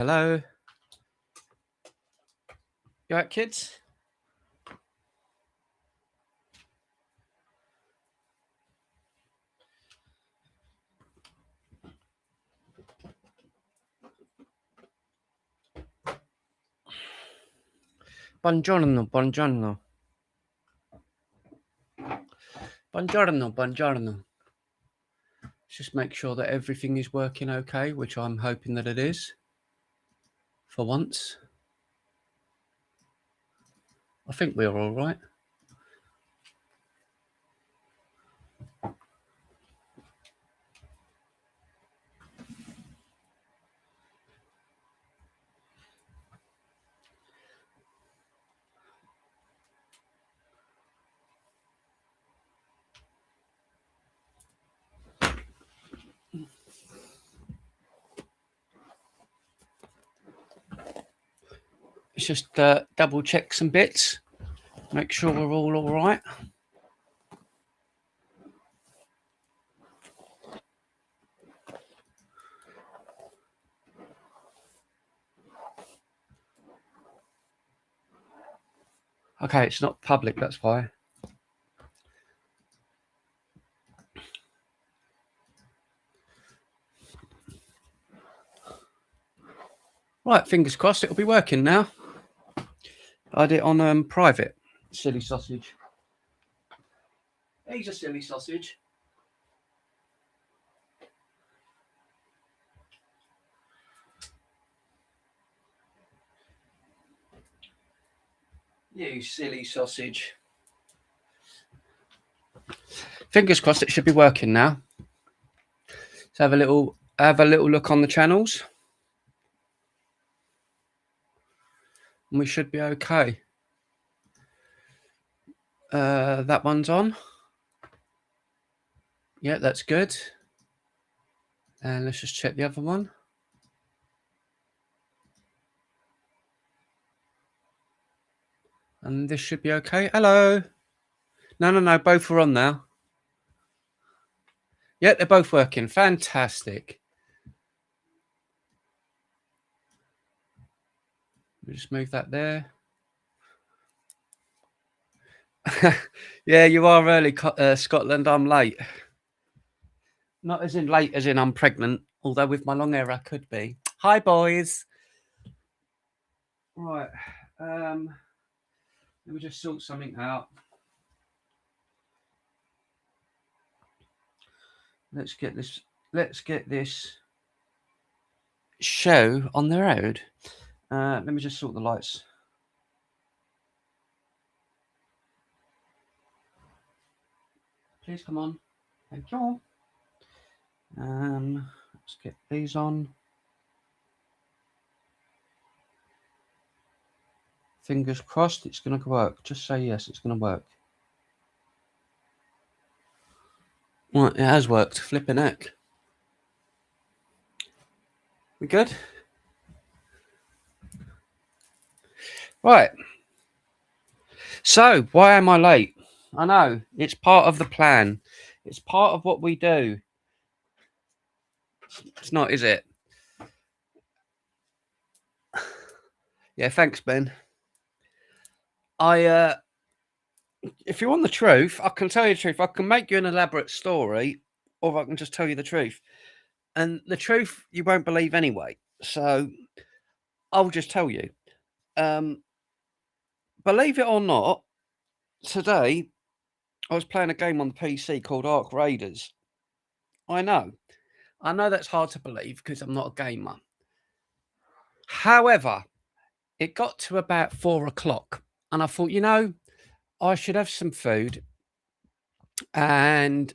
Hello. You alright, kids? Buongiorno, buongiorno. Buongiorno, buongiorno. Just make sure that everything is working okay, which I'm hoping that it is. For once. I think we're all right. Let's just double check some bits. Make sure we're all right. Okay, it's not public, that's why. Right, fingers crossed it'll be working now. I did it on private. Silly sausage. He's a silly sausage. You silly sausage. Fingers crossed it should be working now. Let's have a little look on the channels. And we should be okay. That one's on. Yeah, that's good. And let's just check the other one. And this should be okay. Hello. No, both are on now. Yeah, they're both working. Fantastic. We'll just move that there. Yeah, you are early, Scotland. I'm late. Not as in late as in I'm pregnant, although with my long hair I could be. Hi, boys. Right. Let me just sort something out. Let's get this show on the road. Let me just sort the lights. Please come on. Thank you. Let's get these on. Fingers crossed it's going to work. Just say yes, it's going to work. Right, it has worked. Flipping heck. We good? Right. So, why am I late? I know, it's part of the plan. It's part of what we do. It's not, is it? Yeah, thanks, Ben. If you want the truth, I can tell you the truth. I can make you an elaborate story, or I can just tell you the truth. And the truth you won't believe anyway. So I'll just tell you. Believe it or not, today I was playing a game on the PC called Ark Raiders. I know that's hard to believe because I'm not a gamer. However, it got to about 4 o'clock and I thought, I should have some food. And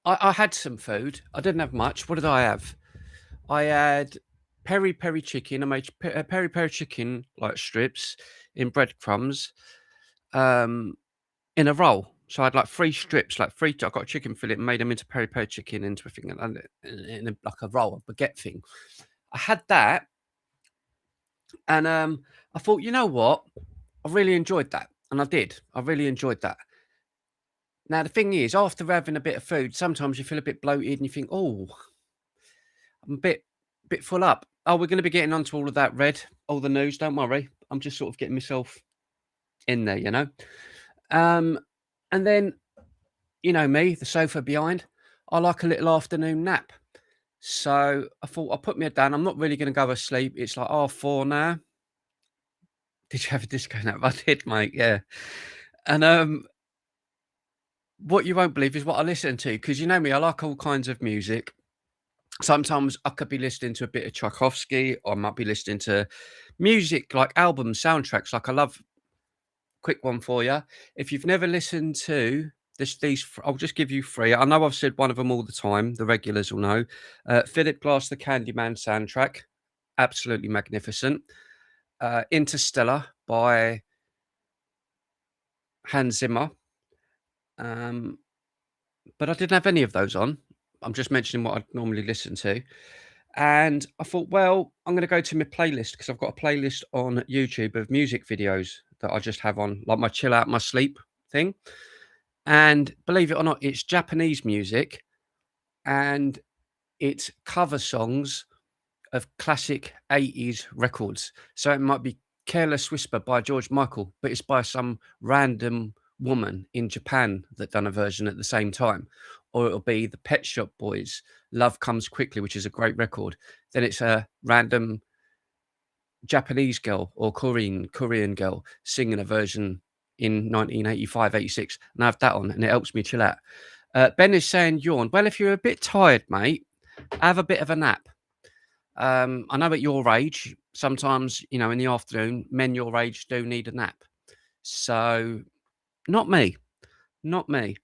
I had some food. I didn't have much. What did I have? I had peri chicken. I made peri chicken like strips in breadcrumbs in a roll. So I had like 3 strips, I got a chicken fillet and made them into peri chicken into a thing in like a roll, a baguette thing. I had that. And I thought, you know what? I really enjoyed that. And I did. I really enjoyed that. Now, the thing is, after having a bit of food, sometimes you feel a bit bloated and you think, oh, I'm a bit bit full up. Oh, we're going to be getting onto all of that, Red, all the news. Don't worry. I'm just sort of getting myself in there, you know. And then, you know me, the sofa behind. I like a little afternoon nap. So I thought I'll put me down. I'm not really going to go to sleep. It's like 4:30 now. Did you have a disco nap? I did, mate. Yeah. And what you won't believe is what I listen to, because you know me, I like all kinds of music. Sometimes I could be listening to a bit of Tchaikovsky, or I might be listening to music like albums, soundtracks. Like I love, quick one for you. If you've never listened to I'll just give you three. I know I've said one of them all the time. The regulars will know. Philip Glass, the Candyman soundtrack, absolutely magnificent. Interstellar by Hans Zimmer. But I didn't have any of those on. I'm just mentioning what I'd normally listen to. And I thought, well, I'm going to go to my playlist, because I've got a playlist on YouTube of music videos that I just have on, like my chill out, my sleep thing. And believe it or not, it's Japanese music, and it's cover songs of classic 80s records. So it might be Careless Whisper by George Michael, but it's by some random woman in Japan that done a version at the same time. Or it'll be the Pet Shop Boys, Love Comes Quickly, which is a great record. Then it's a random Japanese girl or Korean girl singing a version in 1985, 86. And I have that on, and it helps me chill out. Ben is saying yawn. Well, if you're a bit tired, mate, have a bit of a nap. I know at your age, sometimes, you know, in the afternoon, men your age do need a nap. So, not me. Not me.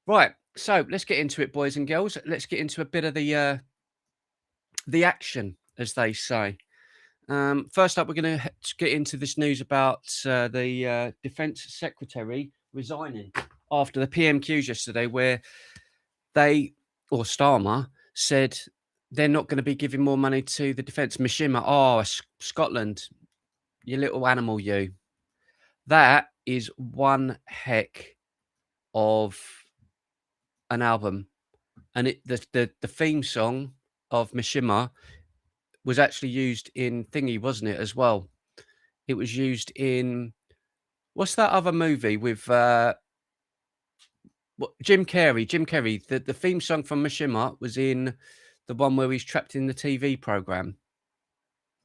Right. So let's get into it, boys and girls. Let's get into a bit of the action, as they say. First up, we're going to get into this news about the Defence Secretary resigning after the PMQs yesterday, where they, or Starmer, said they're not going to be giving more money to the defence. Mishima, Scotland, you little animal, you. That is one heck of an album. And the theme song of Mishima was actually used in Thingy, wasn't it, as well? It was used in, what's that other movie with Jim Carrey? Jim Carrey. The theme song from Mishima was in the one where he's trapped in the TV program,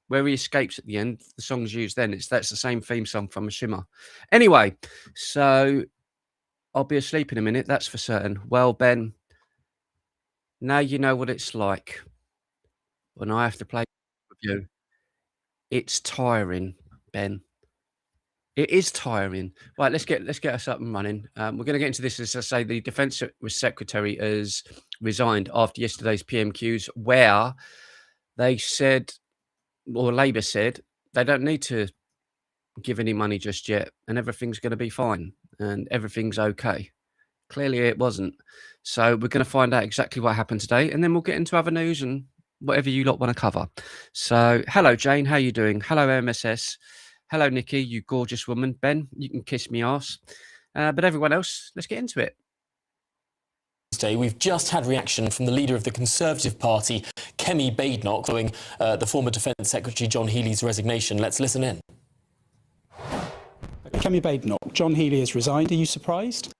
where he escapes at the end. The song's used then. That's the same theme song from Mishima. Anyway, so I'll be asleep in a minute, that's for certain. Well, Ben, now you know what it's like when I have to play with you. It's tiring, Ben. It is tiring. Right, let's get us up and running. We're going to get into this. As I say, the Defence Secretary has resigned after yesterday's PMQs, where they said, or Labour said, they don't need to give any money just yet, and everything's going to be fine, and everything's okay. Clearly, it wasn't. So we're going to find out exactly what happened today, and then we'll get into other news and whatever you lot want to cover. So, hello, Jane. How you doing? Hello, MSS. Hello, Nikki, you gorgeous woman. Ben, you can kiss me arse. But everyone else, let's get into it. We've just had reaction from the leader of the Conservative Party, Kemi Badenoch, following the former Defence Secretary John Healey's resignation. Let's listen in. Kemi Badenoch, John Healey has resigned. Are you surprised?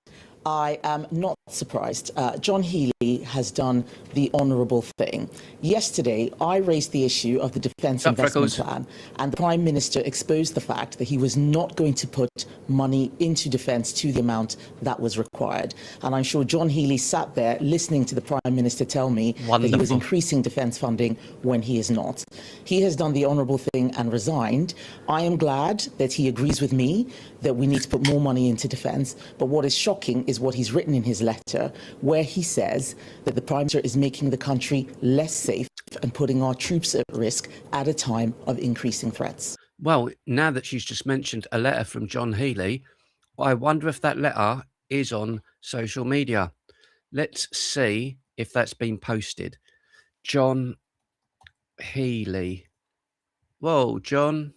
I am not surprised. John Healey has done the honourable thing. Yesterday, I raised the issue of the Defence Investment Plan, and the Prime Minister exposed the fact that he was not going to put money into defence to the amount that was required. And I'm sure John Healey sat there listening to the Prime Minister tell me that he was increasing defence funding when he is not. He has done the honourable thing and resigned. I am glad that he agrees with me that we need to put more money into defence, but what is shocking is what he's written in his letter, where he says that the Prime Minister is making the country less safe and putting our troops at risk at a time of increasing threats. Well, now that she's just mentioned a letter from John Healey, I wonder if that letter is on social media. Let's see if that's been posted. John Healey. Whoa, John.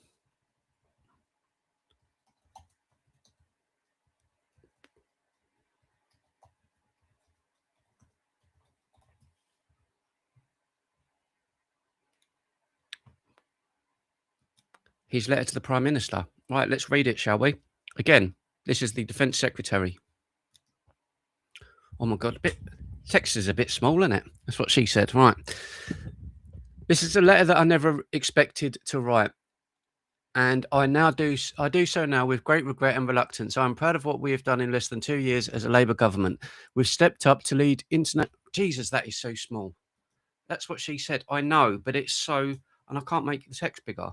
his letter to the Prime Minister. Right, let's read it, shall we? Again, this is the Defence Secretary. Oh my God, text is a bit small, isn't it? That's what she said. Right. This is a letter that I never expected to write. And I do so now with great regret and reluctance. I am proud of what we have done in less than 2 years as a Labour government. We've stepped up to lead internet. Jesus, that is so small. That's what she said. I know, but it's so, and I can't make the text bigger.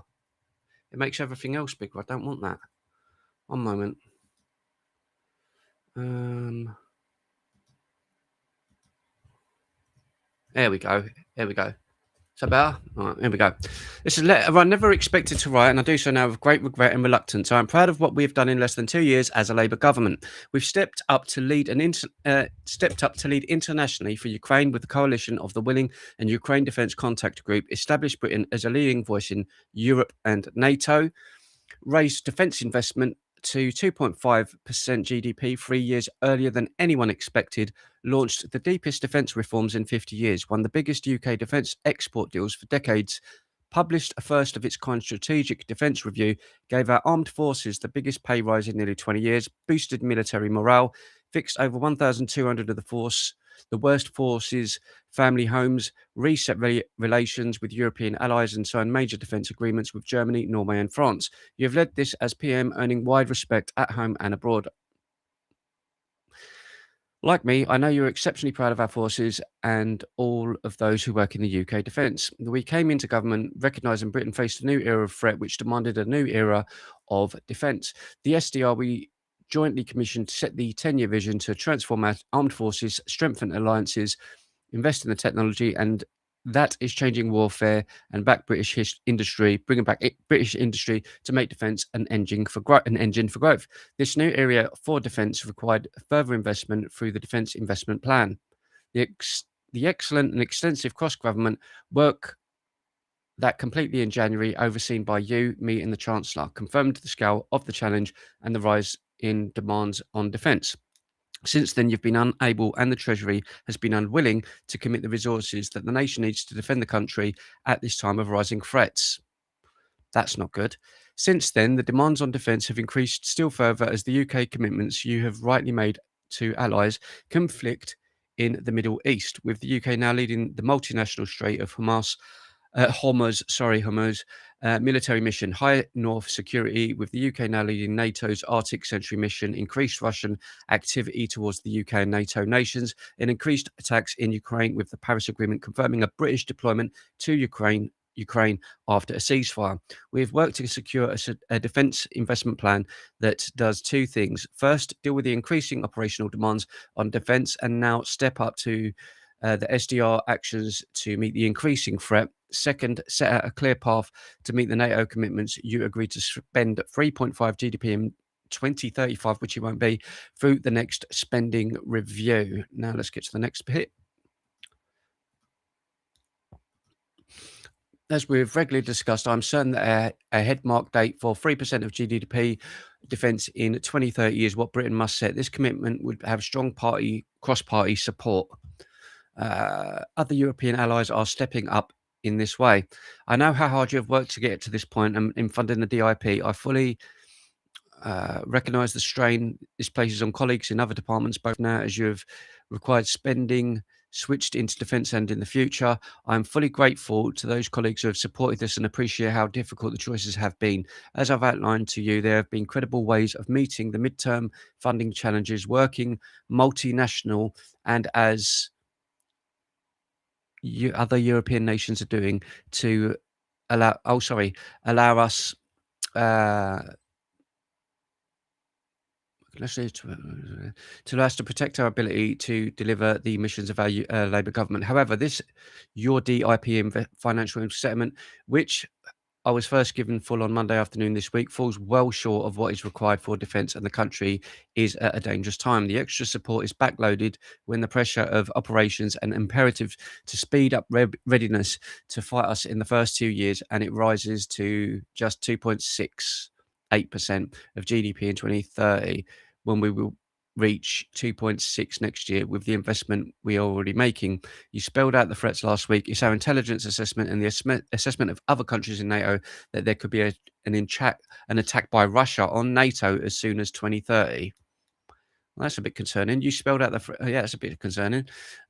It makes everything else bigger. I don't want that. One moment. There we go. There we go. Is that better? All right, here we go. This is a letter I never expected to write, and I do so now with great regret and reluctance. I am proud of what we have done in less than 2 years as a Labour government. We've stepped up to lead internationally for Ukraine with the coalition of the Willing and Ukraine Defence Contact Group, established Britain as a leading voice in Europe and NATO, raised defence investment to 2.5% GDP 3 years earlier than anyone expected, launched the deepest defence reforms in 50 years, won the biggest UK defence export deals for decades, published a first of its kind strategic defence review, gave our armed forces the biggest pay rise in nearly 20 years, boosted military morale, fixed over 1,200 of the worst forces, family homes, reset relations with European allies, and signed major defence agreements with Germany, Norway, and France. You have led this as PM, earning wide respect at home and abroad. Like me, I know you're exceptionally proud of our forces and all of those who work in the UK defence. We came into government recognising Britain faced a new era of threat which demanded a new era of defence. The SDR we jointly commissioned to set the 10-year vision to transform our armed forces, strengthen alliances, invest in the technology, and that is changing warfare and back British industry, bringing back British industry to make defence an engine for growth. This new area for defence required further investment through the Defence Investment Plan. The excellent and extensive cross-government work that completely in January, overseen by you, me, and the Chancellor, confirmed the scale of the challenge and the rise in demands on defence. Since then, you've been unable, and the Treasury has been unwilling to commit the resources that the nation needs to defend the country at this time of rising threats. That's not good. Since then, the demands on defence have increased still further as the UK commitments you have rightly made to allies conflict in the Middle East, with the UK now leading the multinational Strait of Hormuz military mission, high North security, with the UK now leading NATO's Arctic Sentry mission, increased Russian activity towards the UK and NATO nations, and increased attacks in Ukraine, with the Paris Agreement confirming a British deployment to Ukraine after a ceasefire. We have worked to secure a defence investment plan that does two things. First, deal with the increasing operational demands on defence, and now step up to the SDR actions to meet the increasing threat. Second, set out a clear path to meet the NATO commitments you agreed to spend 3.5 GDP in 2035, which you won't be, through the next spending review. Now let's get to the next bit. As we've regularly discussed, I'm certain that a headmark date for 3% of GDP defence in 2030 is what Britain must set. This commitment would have strong cross-party support. Other European allies are stepping up in this way. I know how hard you have worked to get to this point in funding the DIP. I fully recognise the strain this places on colleagues in other departments, both now as you have required spending switched into defence and in the future. I am fully grateful to those colleagues who have supported this and appreciate how difficult the choices have been. As I've outlined to you, there have been credible ways of meeting the midterm funding challenges, working multinational and as other European nations are doing to allow us to allow us to protect our ability to deliver the missions of our Labour government. However, your DIP financial settlement, which I was first given full on Monday afternoon this week, falls well short of what is required for defence, and the country is at a dangerous time. The extra support is backloaded when the pressure of operations and imperative to speed up readiness to fight us in the first 2 years, and it rises to just 2.68% of GDP in 2030, when we will reach 2.6 next year with the investment we are already making. You spelled out the threats last week. It's our intelligence assessment and the assessment of other countries in NATO that there could be an attack by Russia on NATO as soon as 2030. Well, that's a bit concerning. You spelled out yeah, it's a bit concerning.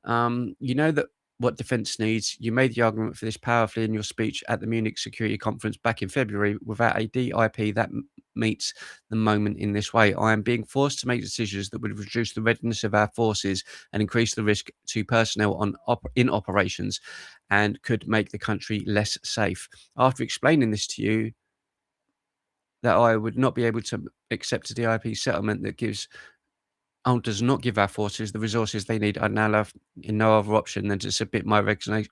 You know that what defence needs. You made the argument for this powerfully in your speech at the Munich Security Conference back in February. Without a DIP that meets the moment in this way, I am being forced to make decisions that would reduce the readiness of our forces and increase the risk to personnel in operations, and could make the country less safe. After explaining this to you, that I would not be able to accept a DIP settlement that does not give our forces the resources they need, I now have no other option than to submit my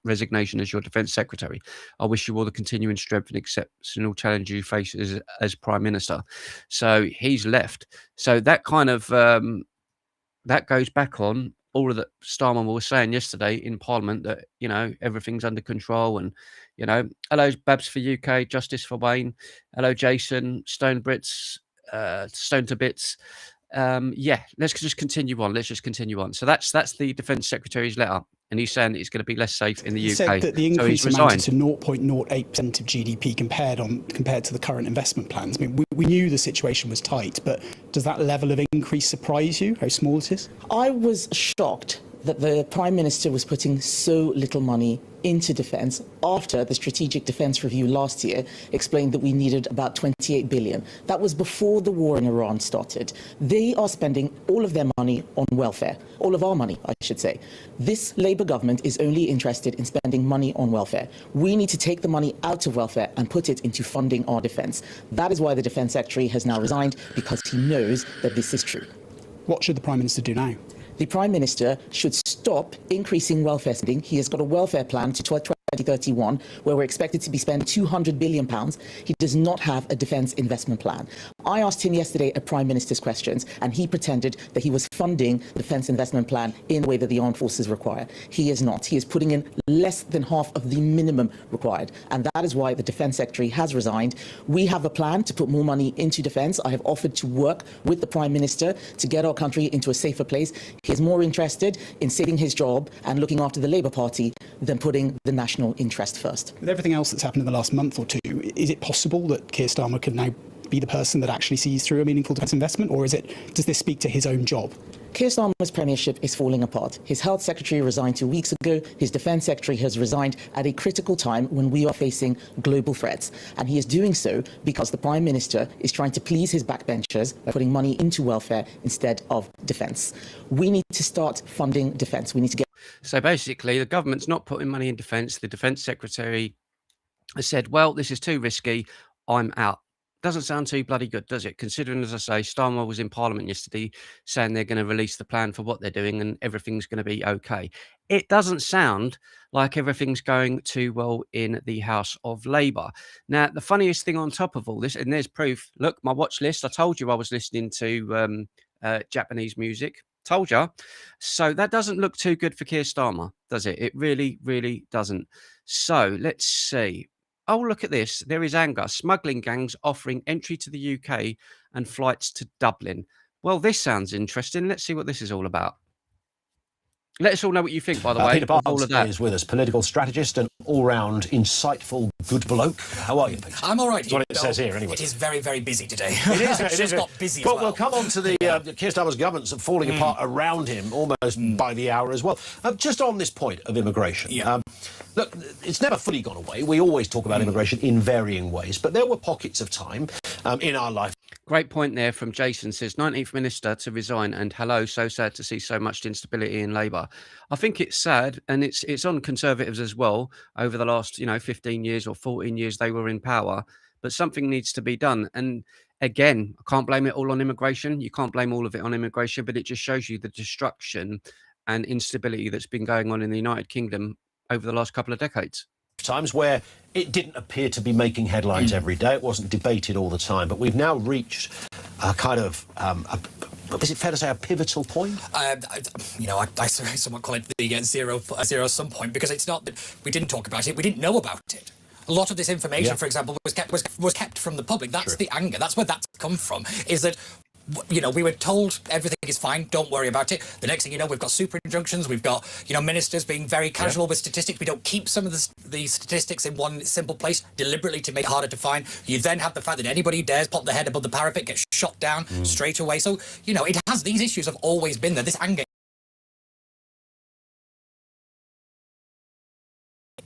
resignation as your Defence Secretary. I wish you all the continuing strength and exceptional challenge you face as Prime Minister. So he's left. So that kind of that goes back on all of that Starmer was saying yesterday in Parliament, that, you know, everything's under control, and, you know, hello Babs for UK, Justice for Wayne, hello Jason, Stone Brits, Stone to Bits. Yeah, let's just continue on. So that's the Defence Secretary's letter, and he's saying that it's going to be less safe in the UK. He said that the increase so amounted to 0.08% of GDP compared to the current investment plans. I mean, we knew the situation was tight, but does that level of increase surprise you, how small it is? I was shocked that the Prime Minister was putting so little money into defence after the Strategic Defence Review last year explained that we needed about 28 billion. That was before the war in Iran started. They are spending all of their money on welfare, all of our money, I should say. This Labour government is only interested in spending money on welfare. We need to take the money out of welfare and put it into funding our defence. That is why the Defence Secretary has now resigned, because he knows that this is true. What should the Prime Minister do now? The Prime Minister should stop increasing welfare spending. He has got a welfare plan to 2031 where we're expected to be spending £200 billion. He does not have a defence investment plan. I asked him yesterday at Prime Minister's questions, and he pretended that he was funding the defence investment plan in the way that the armed forces require. He is not. He is putting in less than half of the minimum required, and that is why the Defence Secretary has resigned. We have a plan to put more money into defence. I have offered to work with the Prime Minister to get our country into a safer place. He is more interested in saving his job and looking after the Labour Party than putting the national interest first. With everything else that's happened in the last month or two, is it possible that Keir Starmer could now be the person that actually sees through a meaningful defence investment, or does this speak to his own job? Keir Starmer's premiership is falling apart. His health secretary resigned 2 weeks ago. His defence secretary has resigned at a critical time when we are facing global threats. And he is doing so because the Prime Minister is trying to please his backbenchers by putting money into welfare instead of defence. We need to start funding defence. We need to get... So basically, the government's not putting money in defence. The Defence Secretary has said, well, this is too risky, I'm out. Doesn't sound too bloody good, does it? Considering, as I say, Starmer was in Parliament yesterday saying they're going to release the plan for what they're doing and everything's going to be okay. It doesn't sound like everything's going too well in the House of Labour. Now, the funniest thing on top of all this, and there's proof, look, my watch list, I told you I was listening to Japanese music. Told you. So that doesn't look too good for Keir Starmer, does it? It really, really doesn't. So let's see. Oh, look at this. There is anger. Smuggling gangs offering entry to the UK and flights to Dublin. Well, this sounds interesting. Let's see what this is all about. Let us all know what you think, by the way. Peter Barnes is with us, political strategist and all-round insightful good bloke. How are you, Peter? I'm all right. That's what it says here, anyway. It is very, very busy today. It is. It's just got busy But as well. we'll come on to the Keir Starmer's governments falling apart around him almost by the hour as well. Just on this point of immigration. Yeah. Look, it's never fully gone away. We always talk about immigration in varying ways, but there were pockets of time in our life. Great point there from Jason. Says 19th Minister to resign, and hello, so sad to see so much instability in Labour. I think it's sad, and it's on Conservatives as well. Over the last 15 years or 14 years they were in power, but something needs to be done. And again, I can't blame it all on immigration. You can't blame all of it on immigration, but it just shows you the destruction and instability that's been going on in the United Kingdom over the last couple of decades. Times where it didn't appear to be making headlines every day. It wasn't debated all the time, but we've now reached a kind of is it fair to say a pivotal point? I somewhat call it the zero sum point, because it's not that we didn't talk about it, we didn't know about it. A lot of this information, for example, was kept from the public. That's the anger. That's where that's come from, is that You know, we were told everything is fine, don't worry about it. The next thing you know, we've got super injunctions, we've got, you know, ministers being very casual with statistics. We don't keep some of the statistics in one simple place deliberately to make it harder to find. You then have the fact that anybody who dares pop their head above the parapet gets shot down straight away. So, you know, it has, these issues have always been there. This anger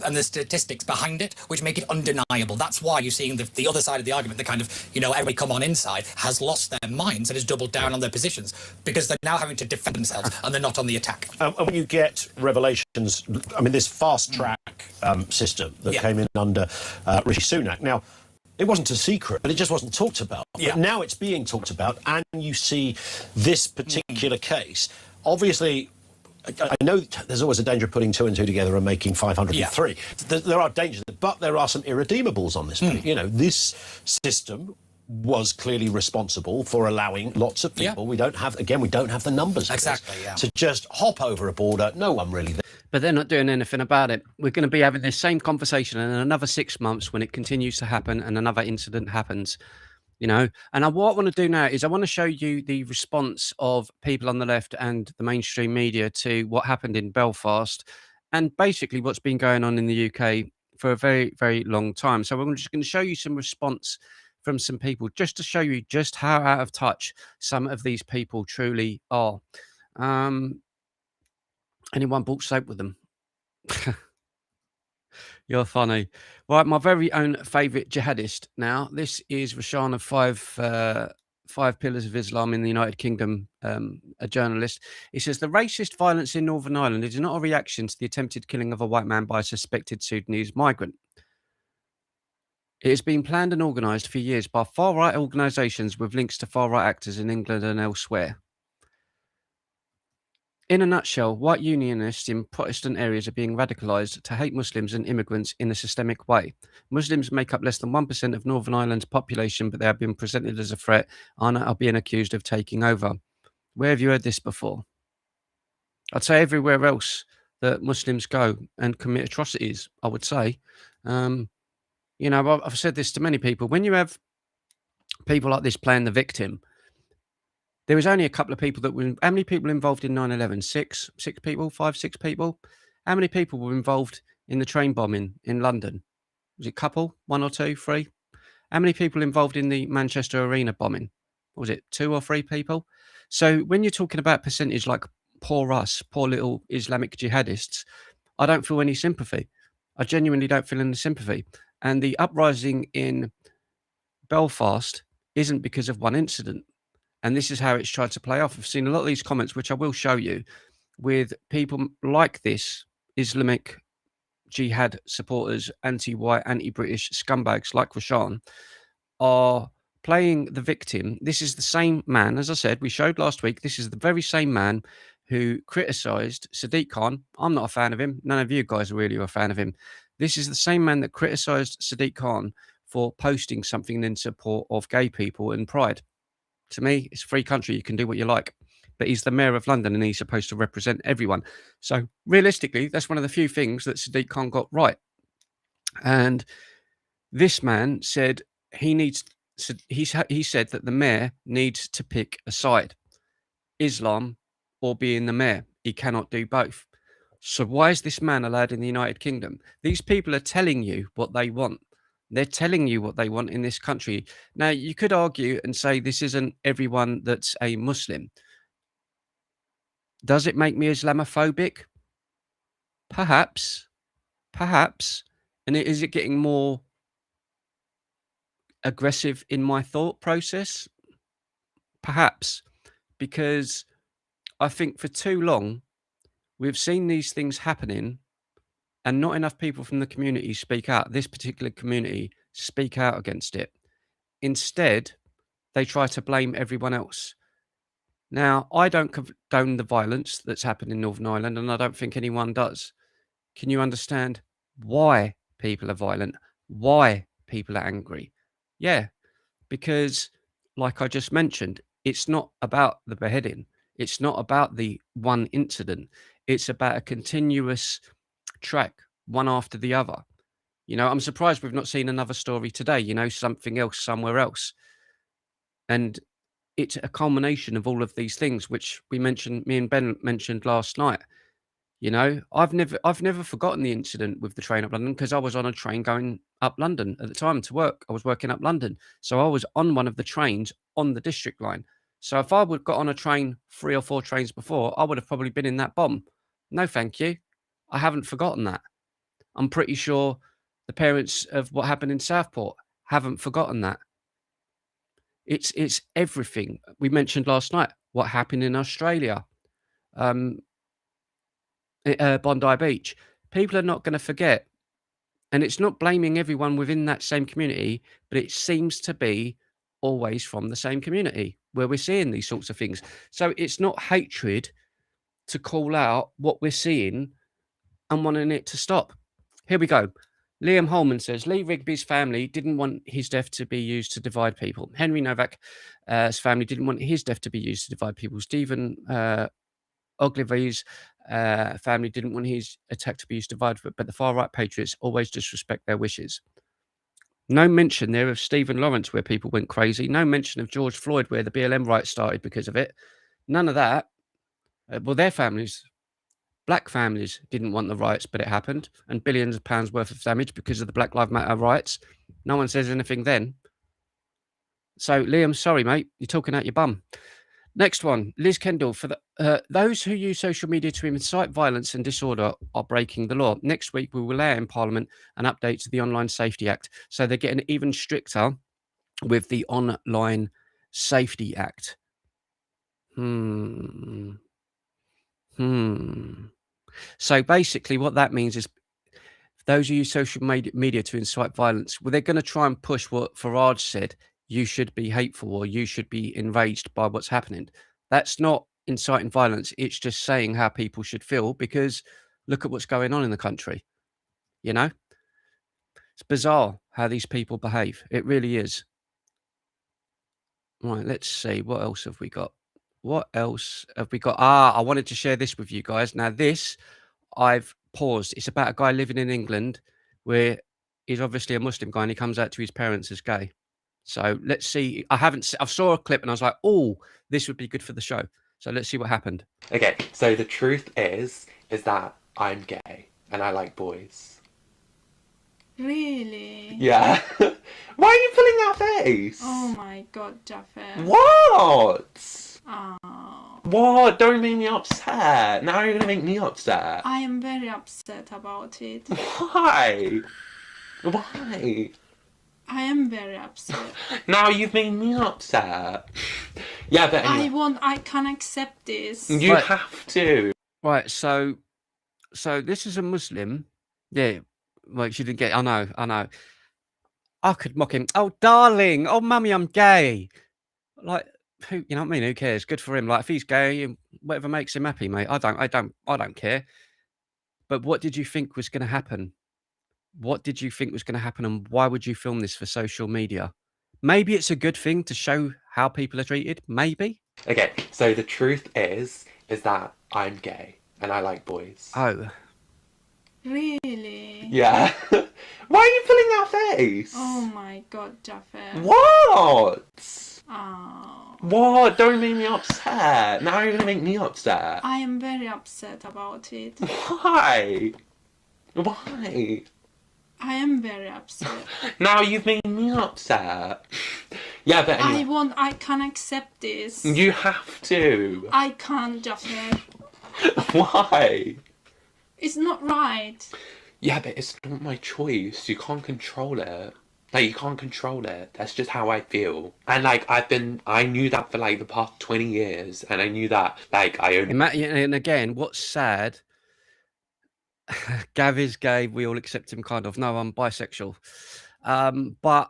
and the statistics behind it, which make it undeniable. That's why you're seeing the other side of the argument, the kind of, you know, everybody come on inside, has lost their minds and has doubled down on their positions because they're now having to defend themselves and they're not on the attack. And when you get revelations, I mean, this fast track system that came in under Rishi Sunak. Now, it wasn't a secret, but it just wasn't talked about. But now it's being talked about, and you see this particular case. Obviously, I know there's always a danger of putting 2 and 2 together and making 503. There are dangers, but there are some irredeemables on this. You know, this system was clearly responsible for allowing lots of people. We don't have the numbers to just hop over a border. No one really. But they're not doing anything about it. We're going to be having this same conversation in another 6 months when it continues to happen and another incident happens. You know, and what I want to do now is I want to show you the response of people on the left and the mainstream media to what happened in Belfast and basically what's been going on in the UK for a very, very long time. So I'm just going to show you some response from some people just to show you just how out of touch some of these people truly are. Anyone bought soap with them? You're funny. Right, my very own favourite jihadist now. This is Rashan of Five Pillars of Islam in the United Kingdom, a journalist. He says, the racist violence in Northern Ireland is not a reaction to the attempted killing of a white man by a suspected Sudanese migrant. It has been planned and organised for years by far-right organisations with links to far-right actors in England and elsewhere. In a nutshell, white unionists in Protestant areas are being radicalised to hate Muslims and immigrants in a systemic way. Muslims make up less than 1% of Northern Ireland's population, but they have been presented as a threat and are being accused of taking over. Where have you heard this before? I'd say everywhere else that Muslims go and commit atrocities, I would say. You know, I've said this to many people. When you have people like this playing the victim, there was only a couple of people that were. How many people involved in 9/11? Six people, 6 people. How many people were involved in the train bombing in London? Was it a couple? 1 or 2, 3? How many people involved in the Manchester Arena bombing? Was it 2 or 3 people? So when you're talking about percentage like poor us, poor little Islamic jihadists, I don't feel any sympathy. I genuinely don't feel any sympathy. And the uprising in Belfast isn't because of one incident. And this is how it's tried to play off. I've seen a lot of these comments, which I will show you, with people like this, Islamic jihad supporters, anti-white, anti-British scumbags like Rashan, are playing the victim. This is the same man, as I said, we showed last week, this is the very same man who criticised Sadiq Khan. I'm not a fan of him. None of you guys really are a fan of him. This is the same man that criticised Sadiq Khan for posting something in support of gay people and pride. To me, it's a free country. You can do what you like. But he's the mayor of London and he's supposed to represent everyone. So realistically, that's one of the few things that Sadiq Khan got right. And this man said he said that the mayor needs to pick a side, Islam or being the mayor. He cannot do both. So why is this man allowed in the United Kingdom? These people are telling you what they want. They're telling you what they want in this country. Now, you could argue and say this isn't everyone that's a Muslim. Does it make me Islamophobic? Perhaps. Perhaps. And is it getting more aggressive in my thought process? Perhaps. Because I think for too long, we've seen these things happening and not enough people from the community speak out. This particular community speak out against it. Instead, they try to blame everyone else. Now, I don't condone the violence that's happened in Northern Ireland, and I don't think anyone does. Can you understand why people are violent? Why people are angry? Yeah, because like I just mentioned, it's not about the beheading. It's not about the one incident. It's about a continuous track, one after the other. You know, I'm surprised we've not seen another story today, you know, something else somewhere else. And it's a culmination of all of these things, which me and Ben mentioned last night. You know, I've never forgotten the incident with the train up London, because I was on a train going up London at the time to work. I was working up London, so I was on one of the trains on the District line. So if I would got on a train 3 or 4 trains before, I would have probably been in that bomb. No, thank you. I haven't forgotten that. I'm pretty sure the parents of what happened in Southport haven't forgotten that. It's everything. We mentioned last night what happened in Australia, Bondi Beach. People are not going to forget. And it's not blaming everyone within that same community, but it seems to be always from the same community where we're seeing these sorts of things. So it's not hatred to call out what we're seeing and wanting it to stop. Here we go. Liam Holman says, Lee Rigby's family didn't want his death to be used to divide people. Henry Novak's family didn't want his death to be used to divide people. Stephen Ogilvy's family didn't want his attack to be used to divide, but the far-right patriots always disrespect their wishes. No mention there of Stephen Lawrence, where people went crazy. No mention of George Floyd, where the BLM riots started because of it. None of that. Well, their families, black families, didn't want the riots, but it happened. And billions of pounds worth of damage because of the Black Lives Matter riots. No one says anything then. So, Liam, sorry, mate. You're talking out your bum. Next one, Liz Kendall. For those who use social media to incite violence and disorder are breaking the law. Next week, we will allow in Parliament an update to the Online Safety Act. So they're getting even stricter with the Online Safety Act. So basically what that means is those who use social media to incite violence, well, they're going to try and push what Farage said. You should be hateful or you should be enraged by what's happening. That's not inciting violence. It's just saying how people should feel, because look at what's going on in the country. You know, it's bizarre how these people behave. It really is. Right, let's see. What else have we got? What else have we got? I wanted to share this with you guys. Now, this I've paused. It's about a guy living in England where he's obviously a Muslim guy and he comes out to his parents as gay. So let's see. I saw a clip and I was like, oh, this would be good for the show. So let's see what happened. Okay, so the truth is that I'm gay and I like boys. Really? Yeah. Why are you pulling that face? Oh my god, Jaffer. What? Oh. What? Don't make me upset. Now you're gonna make me upset. I am very upset about it. Why? Why? I am very upset. Now you've made me upset. Yeah, but anyway. I can't accept this. You have to. Right, so this is a Muslim. Yeah, well, she didn't get. I know. I could mock him. Oh, darling. Oh, mummy, I'm gay. Like, who? You know what I mean? Who cares? Good for him. Like, if he's gay, whatever makes him happy, mate. I don't care. But what did you think was going to happen? What did you think was going to happen, and why would you film this for social media? Maybe it's a good thing to show how people are treated. Maybe. Okay, so the truth is that I'm gay and I like boys. Oh. Really? Yeah. Why are you pulling that face? Oh my god, Jaffer. What? Oh. What? Don't make me upset. Now you're gonna make me upset. I am very upset about it. Why? Why? I am very upset. Now you've made me upset. Yeah, but anyway. I can't accept this. You have to. I can't, Jaffer. Why? It's not right. Yeah, but it's not my choice. You can't control it. Like, you can't control it. That's just how I feel. And, like, I knew that for, like, the past 20 years. And I knew that, like, And again, what's sad, Gav is gay, we all accept him kind of. No, I'm bisexual. But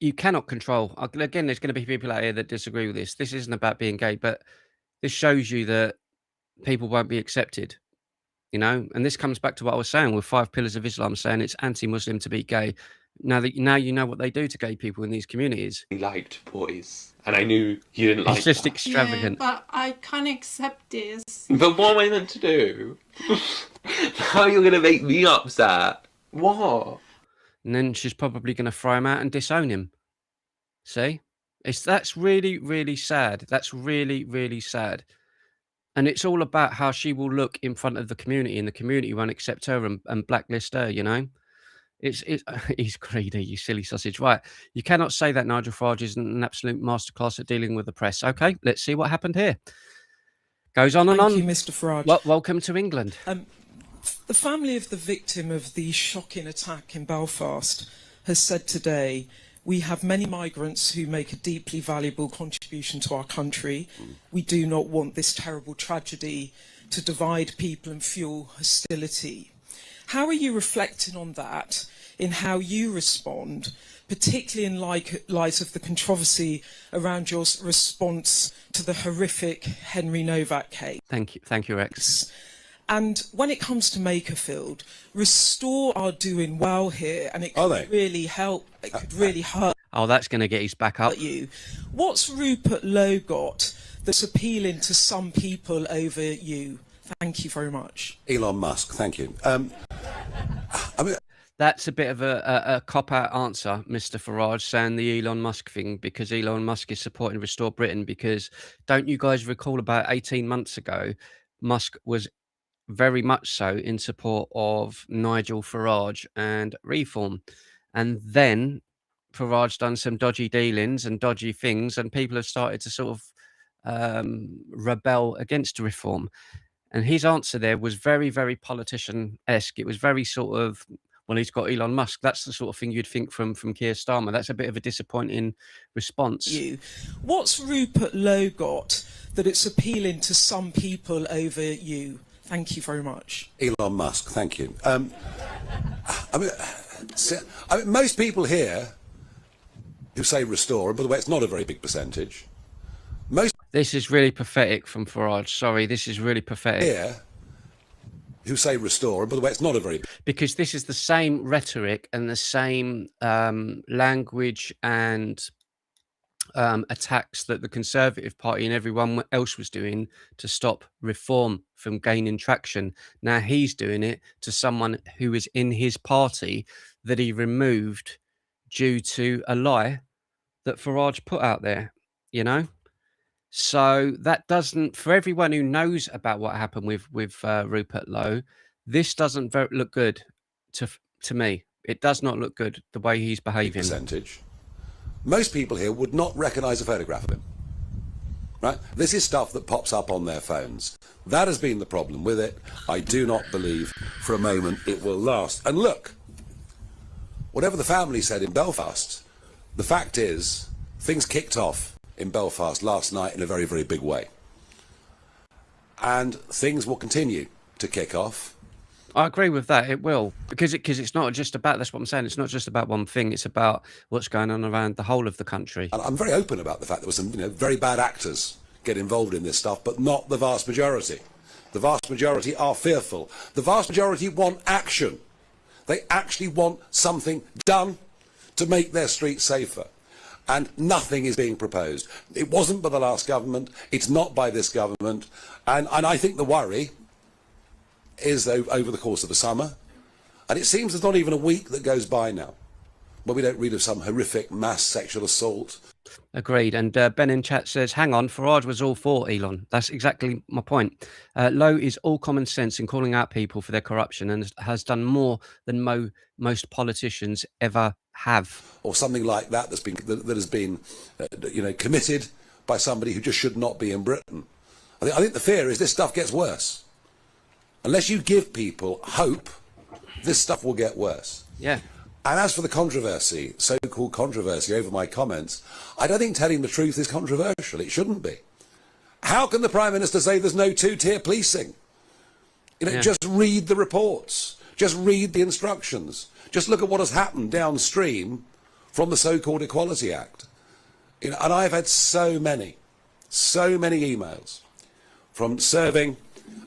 you cannot control. Again, there's going to be people out here that disagree with this. This isn't about being gay, but this shows you that people won't be accepted, you know? And this comes back to what I was saying with 5 pillars of Islam, saying it's anti-Muslim to be gay. Now you know what they do to gay people in these communities. I liked boys. And I knew you didn't like It's just that. extravagant. Yeah, but I can't accept this. But what am I meant to do? How are you going to make me upset? What? And then she's probably going to throw him out and disown him. See? That's really, really sad. That's really, really sad. And it's all about how she will look in front of the community, and the community won't accept her and blacklist her, you know? It's he's greedy, you silly sausage. Right. You cannot say that Nigel Farage is an absolute masterclass at dealing with the press. Okay, let's see what happened here. Goes on and on. Thank you, Mr. Farage. Well, welcome to England. The family of the victim of the shocking attack in Belfast has said today, we have many migrants who make a deeply valuable contribution to our country. We do not want this terrible tragedy to divide people and fuel hostility. How are you reflecting on that in how you respond, particularly in light of the controversy around your response to the horrific Henry Novak case? Thank you, Rex. And when it comes to Makerfield, Restore are doing well here, and it could really help. It could really hurt. Oh, that's going to get his back up. You. What's Rupert Lowe got that's appealing to some people over you? Thank you very much. Elon Musk, thank you. I mean, that's a bit of a cop-out answer, Mr. Farage, saying the Elon Musk thing, because Elon Musk is supporting Restore Britain. Because don't you guys recall about 18 months ago, Musk was very much so in support of Nigel Farage and Reform. And then Farage done some dodgy dealings and dodgy things, and people have started to sort of rebel against Reform. And his answer there was very, very politician-esque. It was very sort of, well, he's got Elon Musk. That's the sort of thing you'd think from Keir Starmer. That's a bit of a disappointing response. What's Rupert Lowe got that it's appealing to some people over you? Thank you very much. Elon Musk, thank you. I mean, most people here who say Restore, and by the way, it's not a very big percentage. This is really pathetic from Farage. Sorry, this is really pathetic. Here, who say Restore, and by the way, it's not a very big... Because this is the same rhetoric and the same language and attacks that the Conservative Party and everyone else was doing to stop Reform from gaining traction. Now he's doing it to someone who is in his party that he removed due to a lie that Farage put out there, you know? So that doesn't, for everyone who knows about what happened with Rupert Lowe, this doesn't look good to me. It does not look good the way he's behaving. Percentage. Most people here would not recognise a photograph of him. Right? This is stuff that pops up on their phones. That has been the problem with it. I do not believe for a moment it will last. And look, whatever the family said in Belfast, the fact is things kicked off in Belfast last night in a very, very big way. And things will continue to kick off. I agree with that. It will, because it's not just about, that's what I'm saying, it's not just about one thing, it's about what's going on around the whole of the country. And I'm very open about the fact there were some very bad actors get involved in this stuff, but not the vast majority. The vast majority are fearful. The vast majority want action. They actually want something done to make their streets safer. And nothing is being proposed. It wasn't by the last government, it's not by this government, and I think the worry is over the course of the summer, and it seems there's not even a week that goes by now where we don't read of some horrific mass sexual assault. Agreed. And Ben in chat says, hang on, Farage was all for Elon. That's exactly my point. Lowe is all common sense in calling out people for their corruption and has done more than most politicians ever have. Or something like that that has been committed by somebody who just should not be in Britain. I think the fear is this stuff gets worse. Unless you give people hope, this stuff will get worse. Yeah. And as for the controversy, so-called controversy over my comments, I don't think telling the truth is controversial. It shouldn't be. How can the Prime Minister say there's no two-tier policing? Just read the reports. Just read the instructions. Just look at what has happened downstream from the so-called Equality Act. And I've had so many emails from serving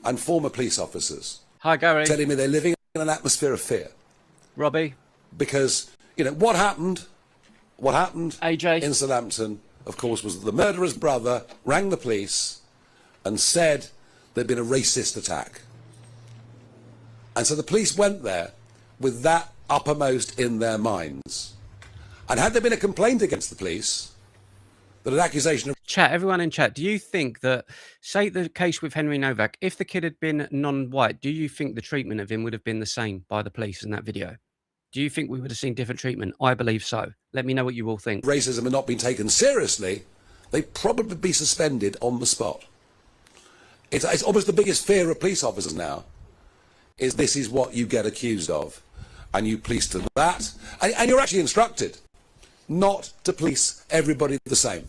and former police officers. Hi, Gary. Telling me they're living in an atmosphere of fear. Robbie. Because, what happened AJ. in Southampton, of course, was that the murderer's brother rang the police and said there'd been a racist attack. And so the police went there with that uppermost in their minds. And had there been a complaint against the police, that an accusation of Chat, everyone in chat, do you think that, say the case with Henry Novak, if the kid had been non-white, do you think the treatment of him would have been the same by the police in that video? Do you think we would have seen different treatment? I believe so. Let me know what you all think. racism had not been taken seriously, they'd probably be suspended on the spot. It's almost the biggest fear of police officers now, is this is what you get accused of. And you police to that. And you're actually instructed not to police everybody the same.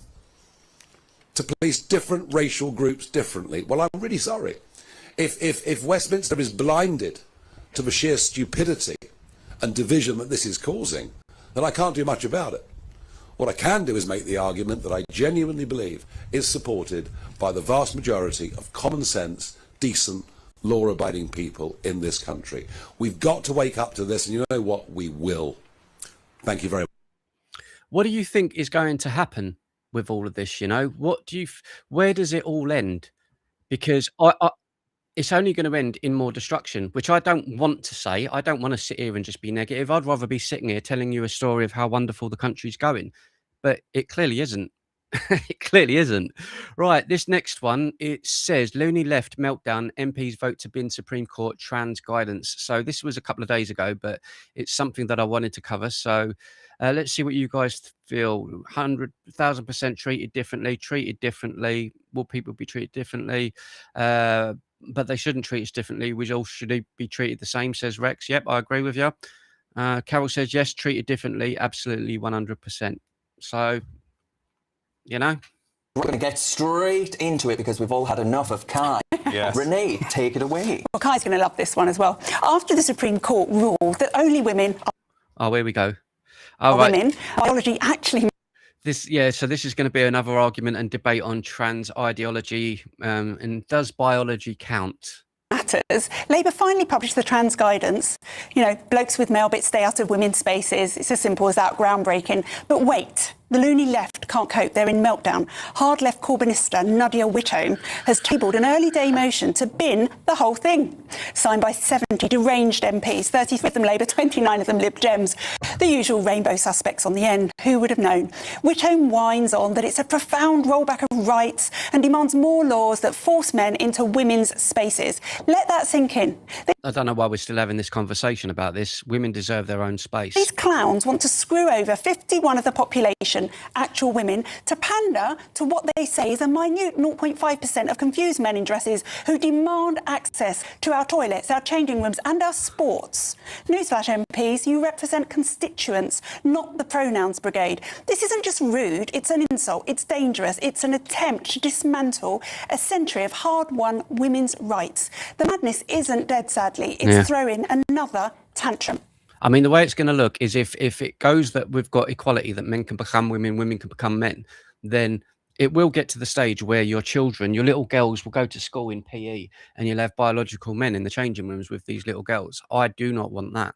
To police different racial groups differently. Well, I'm really sorry. If Westminster is blinded to the sheer stupidity and division that this is causing, then I can't do much about it. What I can do is make the argument that I genuinely believe is supported by the vast majority of common sense, decent, law-abiding people in this country. We've got to wake up to this, and you know what? We will. Thank you very much. What do you think is going to happen with all of this? You know, where does it all end? Because it's only going to end in more destruction, which I don't want to say. I don't want to sit here and just be negative. I'd rather be sitting here telling you a story of how wonderful the country's going, but it clearly isn't. It clearly isn't. Right, this next one, it says Looney left meltdown, MPs vote to bin Supreme Court trans guidance. So this was a couple of days ago, but it's something that I wanted to cover. So let's see what you guys feel. 100,000% treated differently. Will people be treated differently? But they shouldn't treat us differently. We all should be treated the same, says Rex. Yep, I agree with you. Carol says, yes, treated differently. Absolutely, 100%. So, you know. We're going to get straight into it because we've all had enough of Kai. Yes. Renee, take it away. Well, Kai's going to love this one as well. After the Supreme Court ruled that only women Oh, here we go. are women, biology actually... So this is going to be another argument and debate on trans ideology. And does biology count? matters. Labour finally published the trans guidance. You know, blokes with male bits stay out of women's spaces. It's as simple as that, groundbreaking. But wait, the loony left can't cope. They're in meltdown. Hard left Corbynista Nadia Whitcomb has tabled an early day motion to bin the whole thing. Signed by 70 deranged MPs, 33 of them Labour, 29 of them Lib Dems. The usual rainbow suspects on the end. Who would have known? Whitcomb whines on that it's a profound rollback of rights and demands more laws that force men into women's spaces. Let that sink in. I don't know why we're still having this conversation about this. Women deserve their own space. These clowns want to screw over 51 of the population, actual women, to pander to what they say is a minute 0.5% of confused men in dresses who demand access to our toilets, our changing rooms and our sports. Newsflash MPs, you represent constituents, not the pronouns brigade. This isn't just rude, it's an insult, it's dangerous, it's an attempt to dismantle a century of hard-won women's rights. The madness isn't dead, sadly. It's throwing another tantrum. I mean, the way it's going to look is if it goes that we've got equality, that men can become women, women can become men, then it will get to the stage where your children, your little girls will go to school in PE and you'll have biological men in the changing rooms with these little girls. I do not want that.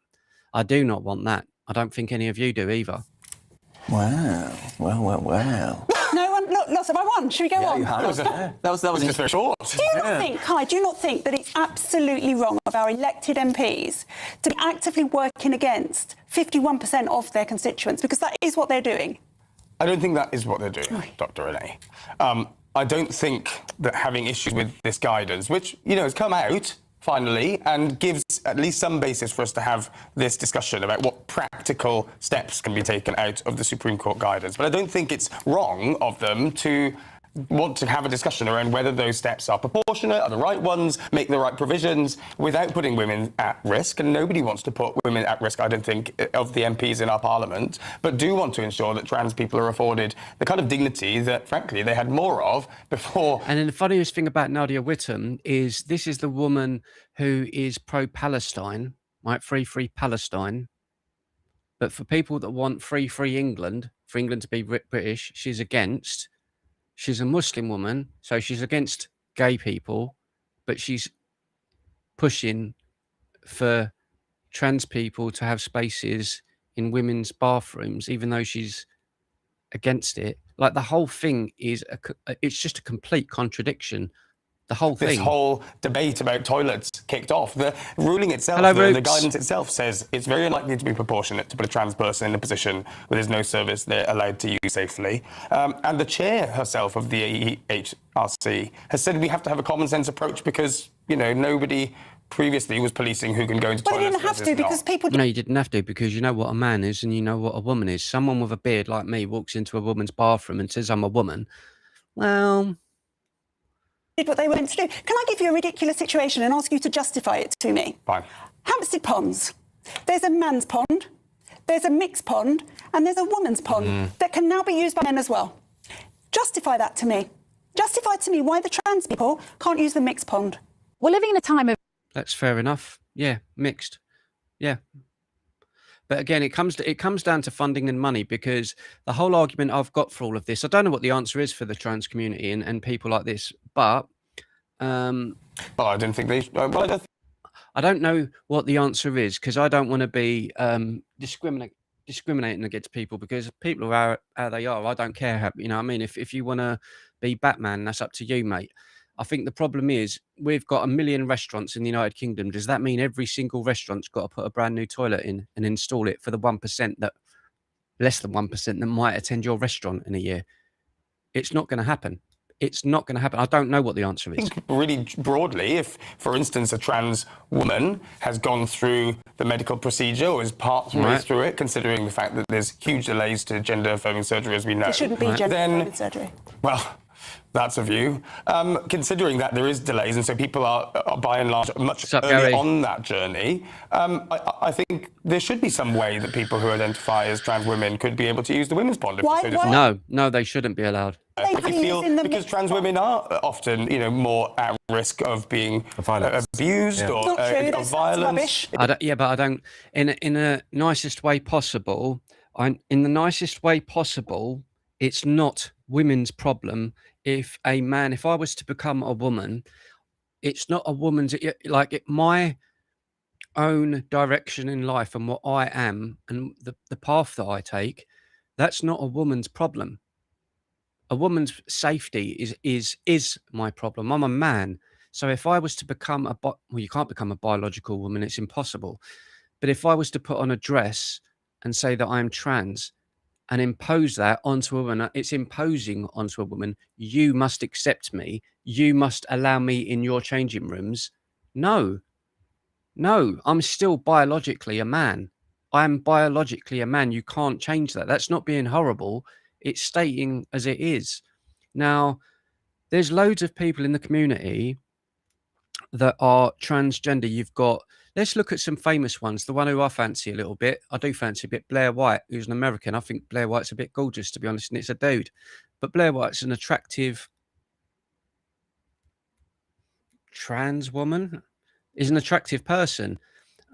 I do not want that. I don't think any of you do either. Wow. Well. No one, lots of I won. Should we go on? That was just very short. Do you not think, Kai, do you not think that it's absolutely wrong of our elected MPs to be actively working against 51% of their constituents? Because that is what they're doing. I don't think that is what they're doing, Dr. Renee. I don't think that having issues with this guidance, which, you know, has come out finally and gives at least some basis for us to have this discussion about what practical steps can be taken out of the Supreme Court guidance. But I don't think it's wrong of them to want to have a discussion around whether those steps are proportionate, are the right ones, make the right provisions without putting women at risk. And nobody wants to put women at risk, I don't think, of the MPs in our parliament, but do want to ensure that trans people are afforded the kind of dignity that, frankly, they had more of before. And then the funniest thing about Nadia Whitcomb is this is the woman who is pro-Palestine, right? Free Palestine. But for people that want free England, for England to be British, she's against. She's a Muslim woman, so she's against gay people, but she's pushing for trans people to have spaces in women's bathrooms, even though she's against it. Like, the whole thing is, it's just a complete contradiction. The whole thing. This whole debate about toilets kicked off. The ruling itself, the guidance itself says it's very unlikely to be proportionate to put a trans person in a position where there's no service they're allowed to use safely. And the chair herself of the AHRC has said we have to have a common sense approach because, you know, nobody previously was policing who can go into toilets. Well, you didn't have to because people... No, you didn't have to because you know what a man is and you know what a woman is. Someone with a beard like me walks into a woman's bathroom and says I'm a woman. Well... did what they were meant to do. Can I give you a ridiculous situation and ask you to justify it to me? Fine. Hampstead ponds. There's a man's pond, there's a mixed pond, and there's a woman's pond that can now be used by men as well. Justify that to me. Justify to me why the trans people can't use the mixed pond. We're living in a time of... That's fair enough. Yeah, mixed. Yeah. But again, it comes down to funding and money because the whole argument I've got for all of this, I don't know what the answer is for the trans community and people like this, but... well, I don't think they... I don't know what the answer is because I don't want to be discriminating against people because people are how they are. I don't care how, you know what I mean? If you want to be Batman, that's up to you, mate. I think the problem is we've got 1 million restaurants in the United Kingdom. Does that mean every single restaurant's got to put a brand new toilet in and install it for the 1% that, less than 1% that might attend your restaurant in a year? It's not going to happen. It's not going to happen. I don't know what the answer is. I think really broadly, if, for instance, a trans woman has gone through the medical procedure or is partway through it, considering the fact that there's huge delays to gender-affirming surgery, as we know. There shouldn't be gender-affirming surgery. Well, that's a view. Considering that there is delays, and so people are by and large much earlier on that journey, I think there should be some way that people who identify as trans women could be able to use the women's pond. No, they shouldn't be allowed. Because trans women are often, you know, more at risk of being abused or of violence. But I don't. In the nicest way possible. It's not women's problem. If I was to become a woman, it's not a woman's. My own direction in life and what I am and the path that I take, that's not a woman's problem. A woman's safety is my problem. I'm a man. So if I was to become you can't become a biological woman. It's impossible. But if I was to put on a dress and say that I'm trans and impose that onto a woman, it's imposing onto a woman. You must accept me. You must allow me in your changing rooms. No, I'm still biologically a man. I'm biologically a man. You can't change that. That's not being horrible. It's stating as it is. Now, there's loads of people in the community that are transgender. You've got, let's look at some famous ones. The one who I fancy a little bit, I do fancy a bit, Blair White, who's an American. I think Blair White's a bit gorgeous, to be honest, and it's a dude. But Blair White's an attractive trans woman, is an attractive person.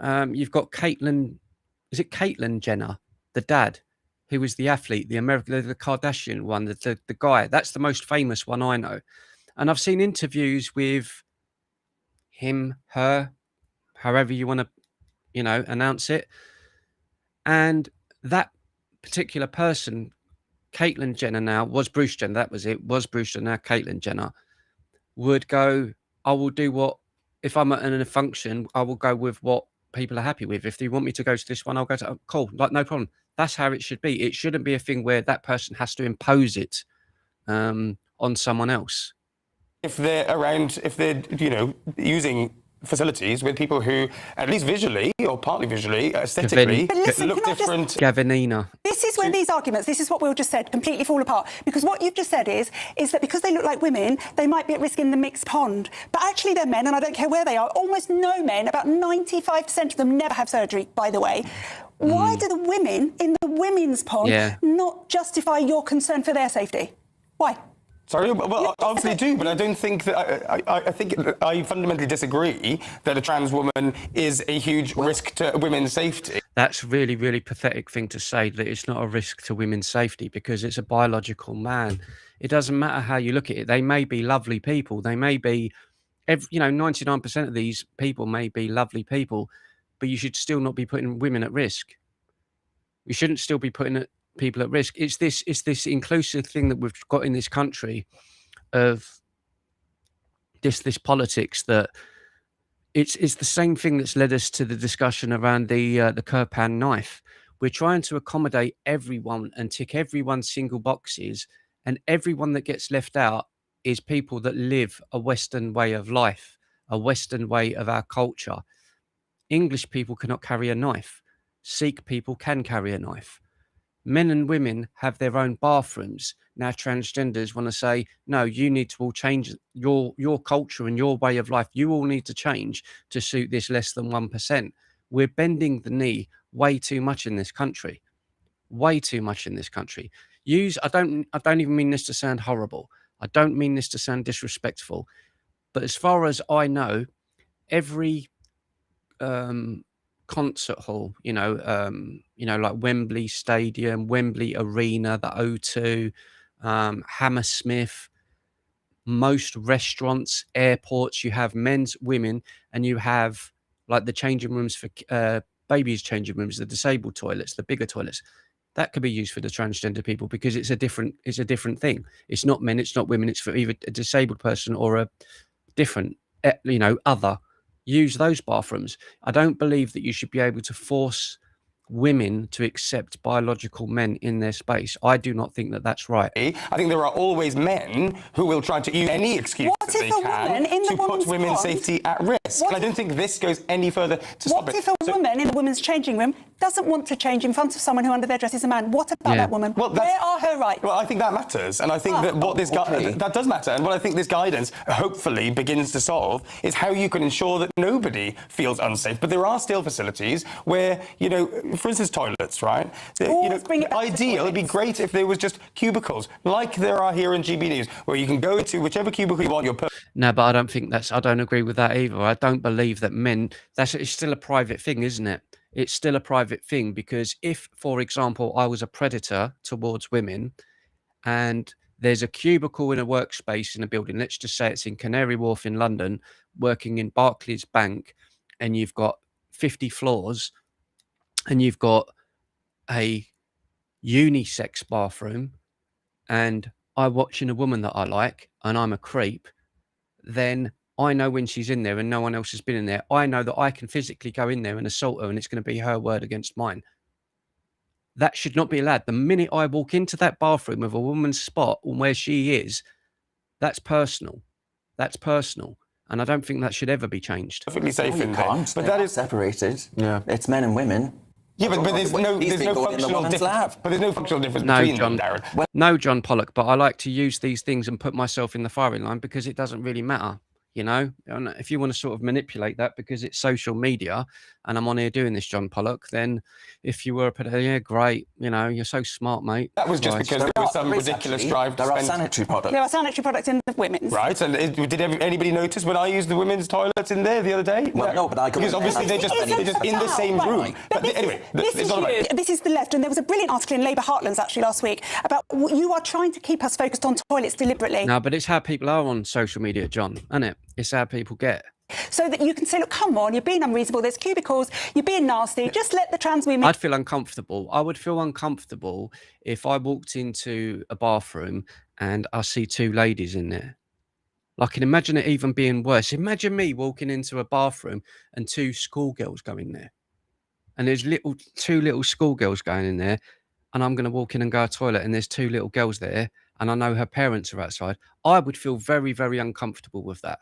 You've got Caitlyn, is it Caitlyn Jenner, the dad, who was the athlete, the American, the Kardashian one, the guy. That's the most famous one I know. And I've seen interviews with him, her, however you want to, you know, announce it. And that particular person, Caitlyn Jenner now, was Bruce Jenner, that was it, was Bruce Jenner, now Caitlyn Jenner, would go, I will do what, if I'm in a function, I will go with what people are happy with. If they want me to go to this one, I'll go to, cool, like no problem. That's how it should be. It shouldn't be a thing where that person has to impose it on someone else. If they're around, if they're, you know, using facilities with people who, at least visually or partly visually, aesthetically, look different. Gavanina. This is where these arguments, this is what Will just said, completely fall apart. Because what you've just said is that because they look like women, they might be at risk in the mixed pond. But actually they're men, and I don't care where they are. Almost no men, about 95% of them never have surgery, by the way. Why do the women in the women's pond not justify your concern for their safety? Why? Sorry, well, I obviously do, but I don't think that. I think I fundamentally disagree that a trans woman is a huge risk to women's safety. That's really, really pathetic thing to say, that it's not a risk to women's safety because it's a biological man. It doesn't matter how you look at it. They may be lovely people. They may be, 99% of these people may be lovely people, but you should still not be putting women at risk. You shouldn't still be putting people at risk. It's this inclusive thing that we've got in this country of this politics that it's the same thing that's led us to the discussion around the Kirpan knife. We're trying to accommodate everyone and tick everyone's single boxes, and everyone that gets left out is people that live a Western way of life, a Western way of our culture. English people cannot carry a knife. Sikh people can carry a knife. Men and women have their own bathrooms. Now transgenders want to say, no, you need to all change your culture and your way of life. You all need to change to suit this less than 1%. We're bending the knee way too much in this country. Way too much in this country. I don't even mean this to sound horrible. I don't mean this to sound disrespectful. But as far as I know, every concert hall, like Wembley Stadium, Wembley Arena, the O2, Hammersmith, most restaurants, airports, you have men's, women, and you have like the changing rooms for babies' changing rooms, the disabled toilets, the bigger toilets. That could be used for the transgender people because it's a different thing. It's not men, it's not women, it's for either a disabled person or a different, other. Use those bathrooms. I don't believe that you should be able to force women to accept biological men in their space. I do not think that that's right. I think there are always men who will try to use any excuse that they can to put women's safety at risk. And I don't think this goes any further to stop it. What if a woman in the women's changing room doesn't want to change in front of someone who under their dress is a man? What about that woman? Well, where are her rights? Well, I think that matters. And I think that what this that does matter. And what I think this guidance hopefully begins to solve is how you can ensure that nobody feels unsafe. But there are still facilities where, for instance, toilets, right? Ideal, it'd be great if there was just cubicles, like there are here in GB News, where you can go to whichever cubicle you want. No, but I don't agree with that either. I don't believe that men, it's still a private thing, isn't it? It's still a private thing because if, for example, I was a predator towards women and there's a cubicle in a workspace in a building, let's just say it's in Canary Wharf in London, working in Barclays Bank, and you've got 50 floors and you've got a unisex bathroom and I'm watching a woman that I like and I'm a creep, then I know when she's in there and no one else has been in there, I know that I can physically go in there and assault her and it's going to be her word against mine. That should not be allowed. The minute I walk into that bathroom with a woman's spot on where she is, that's personal. That's personal. And I don't think that should ever be changed. Perfectly safe in there. But that is separated. Yeah. It's men and women. Yeah, but there's no functional difference. But there's no functional difference between them, Darren. No, John Pollock, but I like to use these things and put myself in the firing line because it doesn't really matter. If you want to sort of manipulate that because it's social media and I'm on here doing this, John Pollock, then if you were a pedophile, yeah, great, you're so smart, mate. That was just because there was some ridiculous drive to spend... There are sanitary products. There are sanitary products in the women's. Right, and did anybody notice when I used the women's toilets in there the other day? Well, no, but I... Because obviously they're just in the same room. But anyway, this is the left, and there was a brilliant article in Labour Heartlands actually last week about you are trying to keep us focused on toilets deliberately. No, but it's how people are on social media, John, isn't it? It's how people get. So that you can say, look, come on, you're being unreasonable, there's cubicles, you're being nasty, just let the trans women... I'd feel uncomfortable. I would feel uncomfortable if I walked into a bathroom and I see two ladies in there. I can imagine it even being worse. Imagine me walking into a bathroom and two schoolgirls go in there. And there's two little schoolgirls going in there and I'm going to walk in and go to the toilet and there's two little girls there and I know her parents are outside. I would feel very, very uncomfortable with that.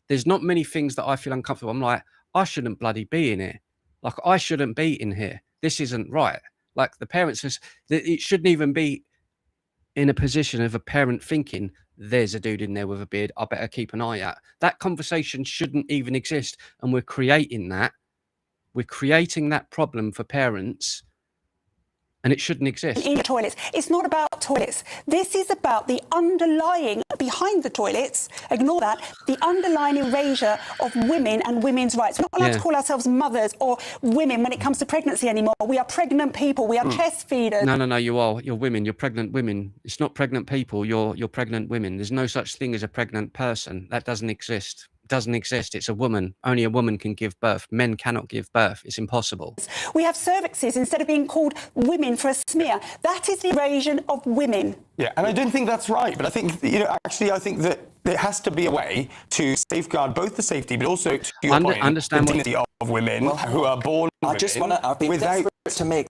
There's not many things that I feel uncomfortable. I'm like, I shouldn't bloody be in here. Like, I shouldn't be in here. This isn't right. Like, the parents, it shouldn't even be in a position of a parent thinking, there's a dude in there with a beard, I better keep an eye out. That conversation shouldn't even exist. And we're creating that. We're creating that problem for parents. And it shouldn't exist. In toilets. It's not about toilets. This is about the underlying, behind the toilets, ignore that, the underlying erasure of women and women's rights. We're not allowed to call ourselves mothers or women when it comes to pregnancy anymore. We are pregnant people. We are chest feeders. No, you are. You're women. You're pregnant women. It's not pregnant people. You're pregnant women. There's no such thing as a pregnant person. That doesn't exist. doesn't exist. It's a woman. Only a woman can give birth. Men cannot give birth. It's impossible. We have cervixes instead of being called women for a smear. That is the erasure of women. Yeah, and I don't think that's right. But I think, you know, actually, I think that there has to be a way to safeguard both the safety, but also, to your point, the dignity of women who are born I just want to, I've been desperate to make...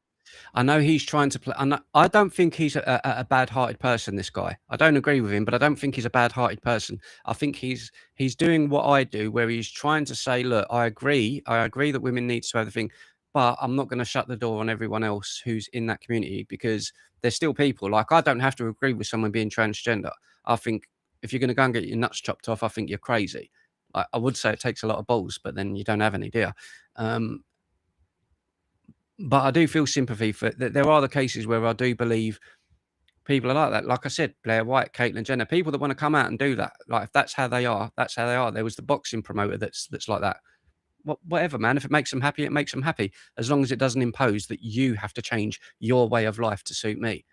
I know he's trying to play. I don't think he's a bad-hearted person, this guy. I don't agree with him, but I don't think he's a bad-hearted person. I think he's doing what I do, where he's trying to say, look, I agree that women need to have the thing, but I'm not going to shut the door on everyone else who's in that community, because there's still people. Like, I don't have to agree with someone being transgender. I think if you're going to go and get your nuts chopped off, I think you're crazy. I would say it takes a lot of balls, but then you don't have any, do you? But I do feel sympathy for that. There are the cases where I do believe people are like that. Like I said, Blair White, Caitlyn Jenner, people that want to come out and do that. Like, if that's how they are, that's how they are. There was the boxing promoter that's like that. Whatever, man. If it makes them happy, it makes them happy. As long as it doesn't impose that you have to change your way of life to suit me.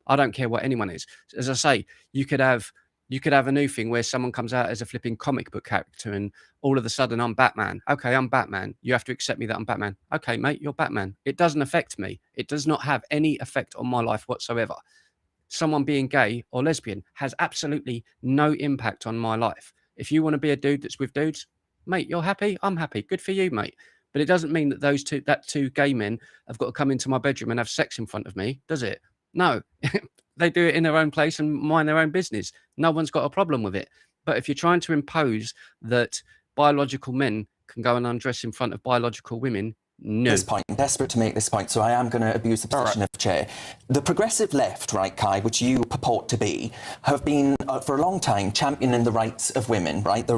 I don't care what anyone is. As I say, you could have a new thing where someone comes out as a flipping comic book character and all of a sudden I'm Batman. Okay, I'm Batman. You have to accept me that I'm Batman. Okay, mate, you're Batman. It doesn't affect me. It does not have any effect on my life whatsoever. Someone being gay or lesbian has absolutely no impact on my life. If you want to be a dude that's with dudes, mate, you're happy, I'm happy. Good for you, mate. But it doesn't mean that two gay men have got to come into my bedroom and have sex in front of me, does it? No. They do it in their own place and mind their own business. No one's got a problem with it. But if you're trying to impose that biological men can go and undress in front of biological women, no. This point, I'm desperate to make this point, so I am going to abuse the position of chair. The progressive left, right, Kai, which you purport to be, have been for a long time championing the rights of women, right? The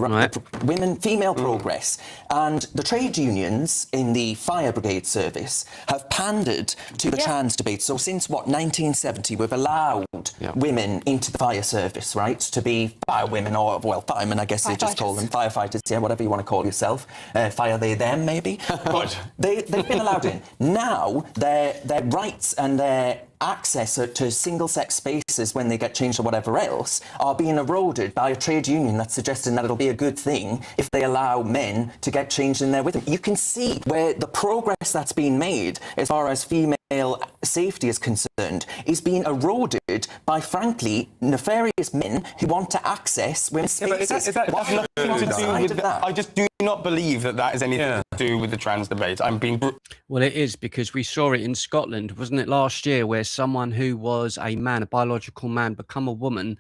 women, female progress. And the trade unions in the fire brigade service have pandered to the trans debate. So since, what, 1970, we've allowed women into the fire service, right? To be fire women, or, well, firemen, I guess they just call them firefighters, yeah, whatever you want to call yourself. Fire they, them, maybe. But they've been allowed in. Now, their rights and their access to single-sex spaces when they get changed or whatever else are being eroded by a trade union that's suggesting that it'll be a good thing if they allow men to get changed in there with them. You can see where the progress that's been made as far as female safety is concerned is being eroded by, frankly, nefarious men who want to access women's spaces. I just do not believe that is anything to do with the trans debate. I'm being... Well, it is, because we saw it in Scotland, wasn't it, last year, where someone who was a man, a biological man, become a woman,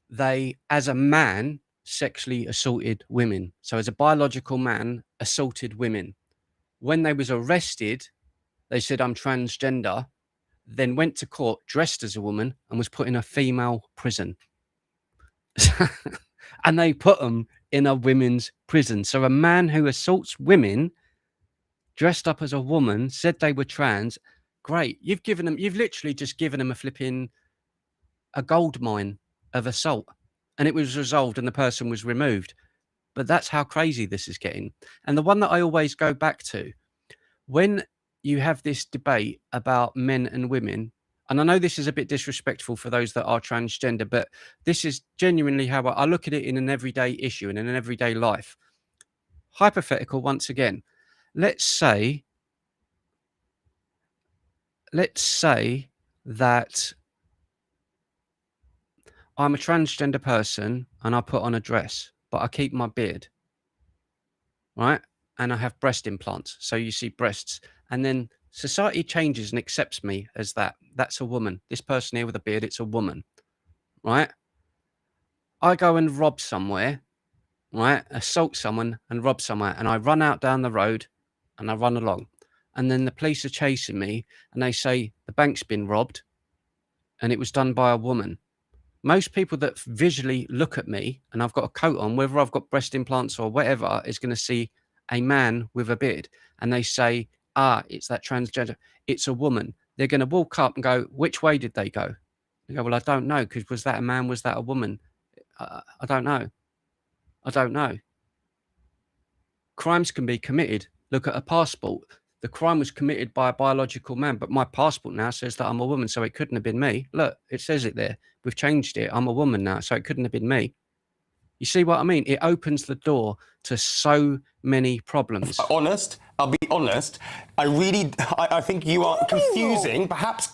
they, as a man, sexually assaulted women. So as a biological man, assaulted women. When they was arrested, they said, I'm transgender, then went to court dressed as a woman and was put in a female prison. And they put them in a women's prison. So a man who assaults women, dressed up as a woman, said they were trans. Great. You've literally just given them a gold mine of assault, and it was resolved and the person was removed. But that's how crazy this is getting. And the one that I always go back to, when you have this debate about men and women, and I know this is a bit disrespectful for those that are transgender, but this is genuinely how I look at it in an everyday issue and in an everyday life. Hypothetical once again. Let's say that I'm a transgender person and I put on a dress, but I keep my beard, right? And I have breast implants. So you see breasts. And then society changes and accepts me as that. That's a woman. This person here with a beard, it's a woman, right? I go and rob somewhere, right? Assault someone and rob somewhere. And I run out down the road and I run along. And then the police are chasing me and they say the bank's been robbed and it was done by a woman. Most people that visually look at me and I've got a coat on, whether I've got breast implants or whatever, is going to see a man with a beard. And they say, it's that transgender. It's a woman. They're going to walk up and go, which way did they go? They go, well, I don't know, because was that a man? Was that a woman? I don't know. I don't know. Crimes can be committed. Look at a passport. The crime was committed by a biological man, but my passport now says that I'm a woman, so it couldn't have been me. Look, it says it there. We've changed it. I'm a woman now, so it couldn't have been me. You see what I mean? It opens the door to so many problems. I'll be honest. I think you are confusing, perhaps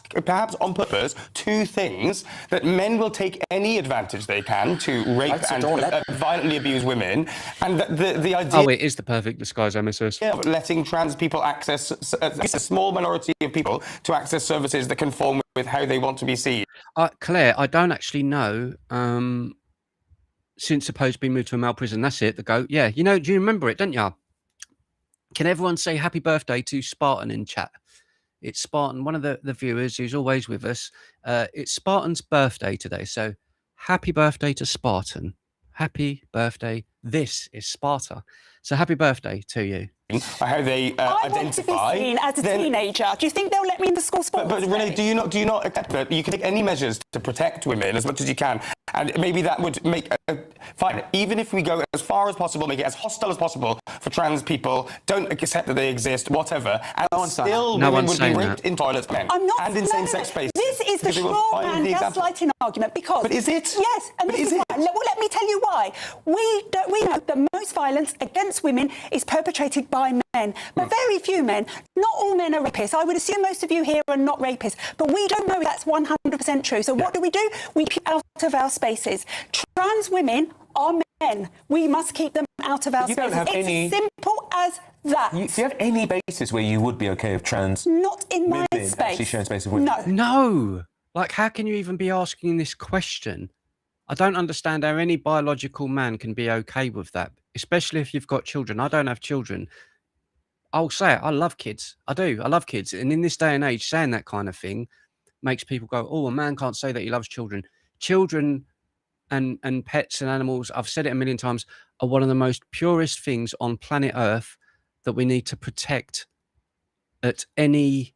on purpose, two things: that men will take any advantage they can to rape and violently abuse women, and the idea. Oh, it is the perfect disguise, MSS. Yeah, letting trans people access at least a small minority of people to access services that conform with how they want to be seen. Claire, I don't actually know. Since supposed to be moved to a male prison, that's it. The goat. Yeah, do you remember it, don't you? Can everyone say happy birthday to Spartan in chat? It's Spartan, one of the viewers who's always with us. It's Spartan's birthday today. So happy birthday to Spartan. Happy birthday. This is Sparta. So happy birthday to you. How they I identify. want to be seen as a teenager. Do you think they'll let me in the school sports? But Renee, do you not accept that you can take any measures to protect women as much as you can, and maybe that would make fine. Even if we go as far as possible, make it as hostile as possible for trans people, don't accept that they exist, whatever, and still women would be raped in toilets, men, and in same-sex spaces. This is the straw man gaslighting argument because. But is it? Yes, and this is why. Well, let me tell you why. We know that most violence against women is perpetrated by men, but very few men. Not all men are rapists. I would assume most of you here are not rapists, but we don't know if that's 100% true. So what do? We keep out of our spaces. Trans women are men. We must keep them out of our spaces. It's as simple as that. Do you have any basis where you would be okay if trans not in my women space actually sharing space with women? No. Like, how can you even be asking this question? I don't understand how any biological man can be okay with that, especially if you've got children. I don't have children. I'll say it. I love kids. I do. I love kids. And in this day and age, saying that kind of thing makes people go, oh, a man can't say that he loves children. Children and pets and animals, I've said it a million times, are one of the most purest things on planet Earth that we need to protect at any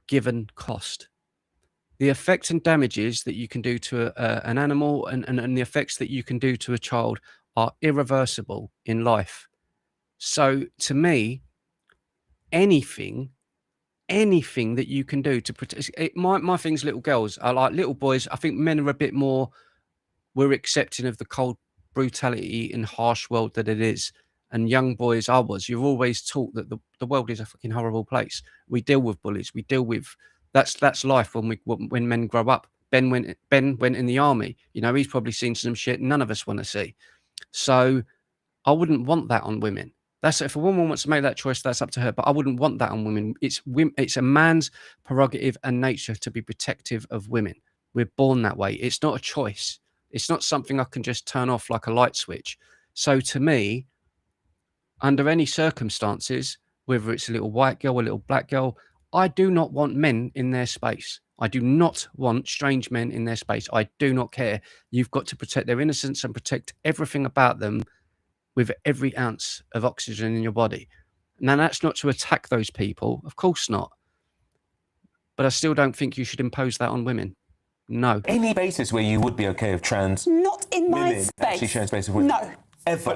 given cost. The effects and damages that you can do to an animal and the effects that you can do to a child are irreversible in life. So to me, anything that you can do to protect my thing's little girls. I like little boys. I think men are a bit more, we're accepting of the cold brutality and harsh world that it is. And young boys, you're always taught that the world is a fucking horrible place. We deal with bullies. We deal with that's life when men grow up. Ben went in the army. He's probably seen some shit none of us want to see. So I wouldn't want that on women. That's if a woman wants to make that choice, that's up to her. But I wouldn't want that on women. It's a man's prerogative and nature to be protective of women. We're born that way. It's not a choice. It's not something I can just turn off like a light switch. So to me, under any circumstances, whether it's a little white girl, a little black girl, I do not want men in their space. I do not want strange men in their space. I do not care. You've got to protect their innocence and protect everything about them with every ounce of oxygen in your body. Now, that's not to attack those people. Of course not. But I still don't think you should impose that on women. No. Any basis where you would be okay if trans not in my women space actually sharing space with women? No. Ever?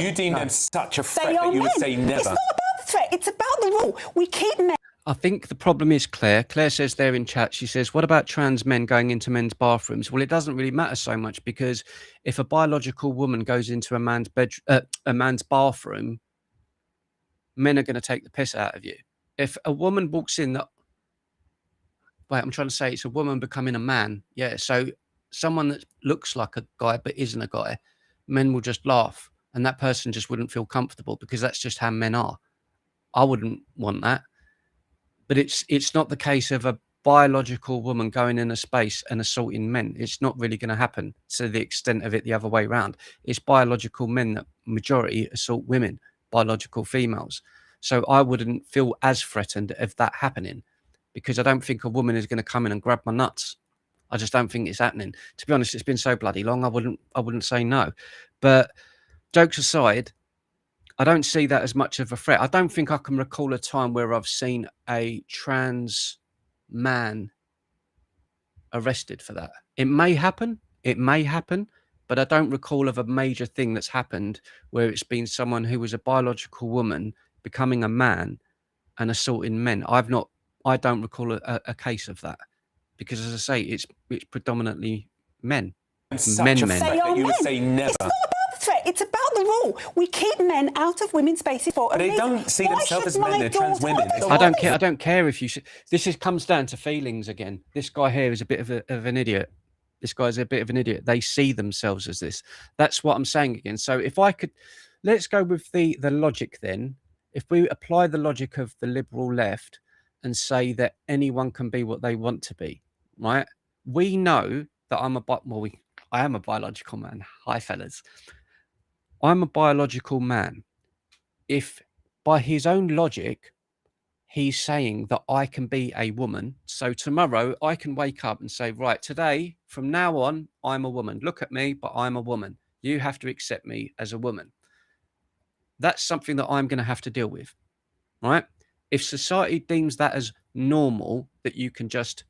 You deem them such a threat that you would say never. It's not about the threat. It's about the rule. We keep men. I think the problem is Claire. Claire says there in chat, she says, what about trans men going into men's bathrooms? Well, it doesn't really matter so much because if a biological woman goes into a man's bathroom, men are going to take the piss out of you. If a woman walks in I'm trying to say it's a woman becoming a man. Yeah. So someone that looks like a guy but isn't a guy, men will just laugh and that person just wouldn't feel comfortable because that's just how men are. I wouldn't want that. But it's not the case of a biological woman going in a space and assaulting men. It's not really going to happen to the extent of it the other way around. It's biological men that majority assault women, biological females. So I wouldn't feel as threatened of that happening because I don't think a woman is going to come in and grab my nuts. I just don't think it's happening. To be honest, it's been so bloody long. I wouldn't say no. But jokes aside, I don't see that as much of a threat. I don't think I can recall a time where I've seen a trans man arrested for that. It may happen, but I don't recall of a major thing that's happened where it's been someone who was a biological woman becoming a man and assaulting men. I don't recall a case of that because, as I say, it's predominantly men. Such a threat that you would say never. threat. It's about the rule. We keep men out of women's spaces for a They reason. don't see Why themselves should as men, my they're trans daughter- women. I don't care. I don't care if you. Comes down to feelings again. This guy here is a bit of an idiot. This guy's a bit of an idiot. They see themselves as this. That's what I'm saying again. So if I could, let's go with the logic then. If we apply the logic of the liberal left and say that anyone can be what they want to be, right? We know that I am a biological man. Hi, fellas. I'm a biological man. If by his own logic, he's saying that I can be a woman. So tomorrow I can wake up and say, right, today, from now on, I'm a woman. Look at me, but I'm a woman. You have to accept me as a woman. That's something that I'm going to have to deal with, right? If society deems that as normal, that you can just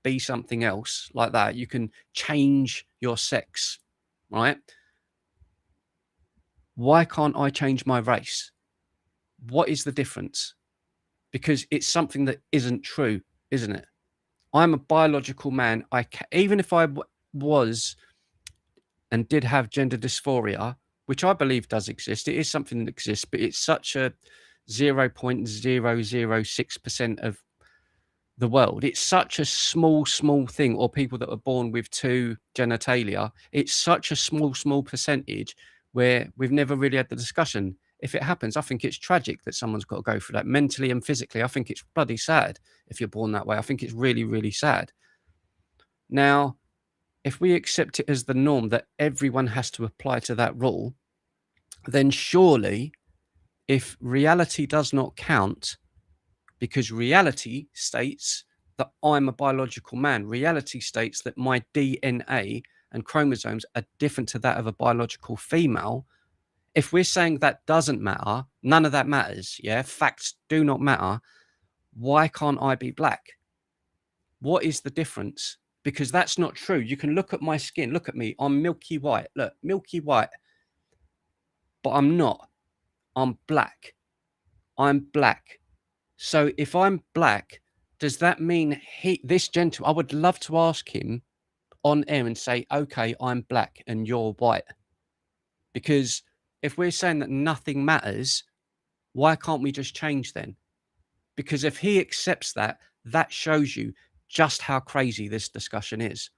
be something else like that, you can change your sex, right? Why can't I change my race? What is the difference? Because it's something that isn't true, isn't it? I'm a biological man. Even if I was and did have gender dysphoria, which I believe does exist, it is something that exists, but it's such a 0.006% of the world. It's such a small thing, or people that are born with 2 genitalia. It's such a small percentage where we've never really had the discussion. If it happens, I think it's tragic that someone's got to go through that mentally and physically. I think it's bloody sad if you're born that way. I think it's really, really sad. Now, if we accept it as the norm that everyone has to apply to that rule, then surely if reality does not count, because reality states that I'm a biological man, reality states that my DNA and chromosomes are different to that of a biological female. If we're saying that doesn't matter, none of that matters, yeah? Facts do not matter. Why can't I be black? What is the difference? Because that's not true. You can look at my skin. Look at me. I'm milky white. Look, milky white. But I'm not. I'm black. I'm black. So if I'm black, does that mean this gentleman, I would love to ask him on air and say, okay, I'm black and you're white. Because if we're saying that nothing matters, why can't we just change then? Because if he accepts that, that shows you just how crazy this discussion is.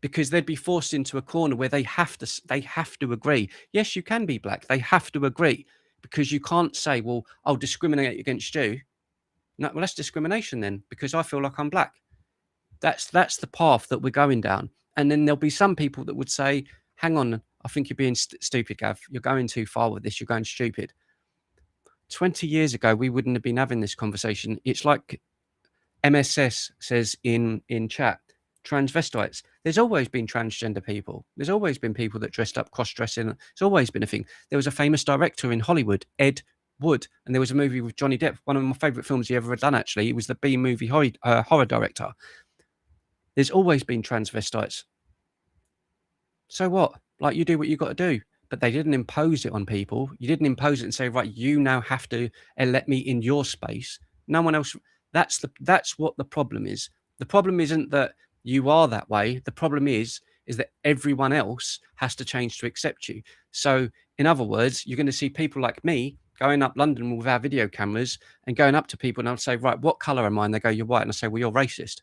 Because they'd be forced into a corner where they have to agree. Yes, you can be black. They have to agree, because you can't say, well, I'll discriminate against you. No, well, that's discrimination then, because I feel like I'm black. That's the path that we're going down. And then there'll be some people that would say, hang on, I think you're being stupid, Gav. You're going too far with this. You're going stupid. 20 years ago, we wouldn't have been having this conversation. It's like MSS says in chat, transvestites. There's always been transgender people. There's always been people that dressed up, cross-dressing. It's always been a thing. There was a famous director in Hollywood, Ed Wood, and there was a movie with Johnny Depp, one of my favourite films he ever done, actually. He was the B-movie horror director. There's always been transvestites. So what? Like, you do what you got to do. But they didn't impose it on people. You didn't impose it and say, right, you now have to let me in your space. No one else. That's what the problem is. The problem isn't that you are that way. The problem is that everyone else has to change to accept you. So in other words, you're going to see people like me going up London with our video cameras and going up to people, and I'll say, right, what colour am I? And they go, you're white. And I say, well, you're racist.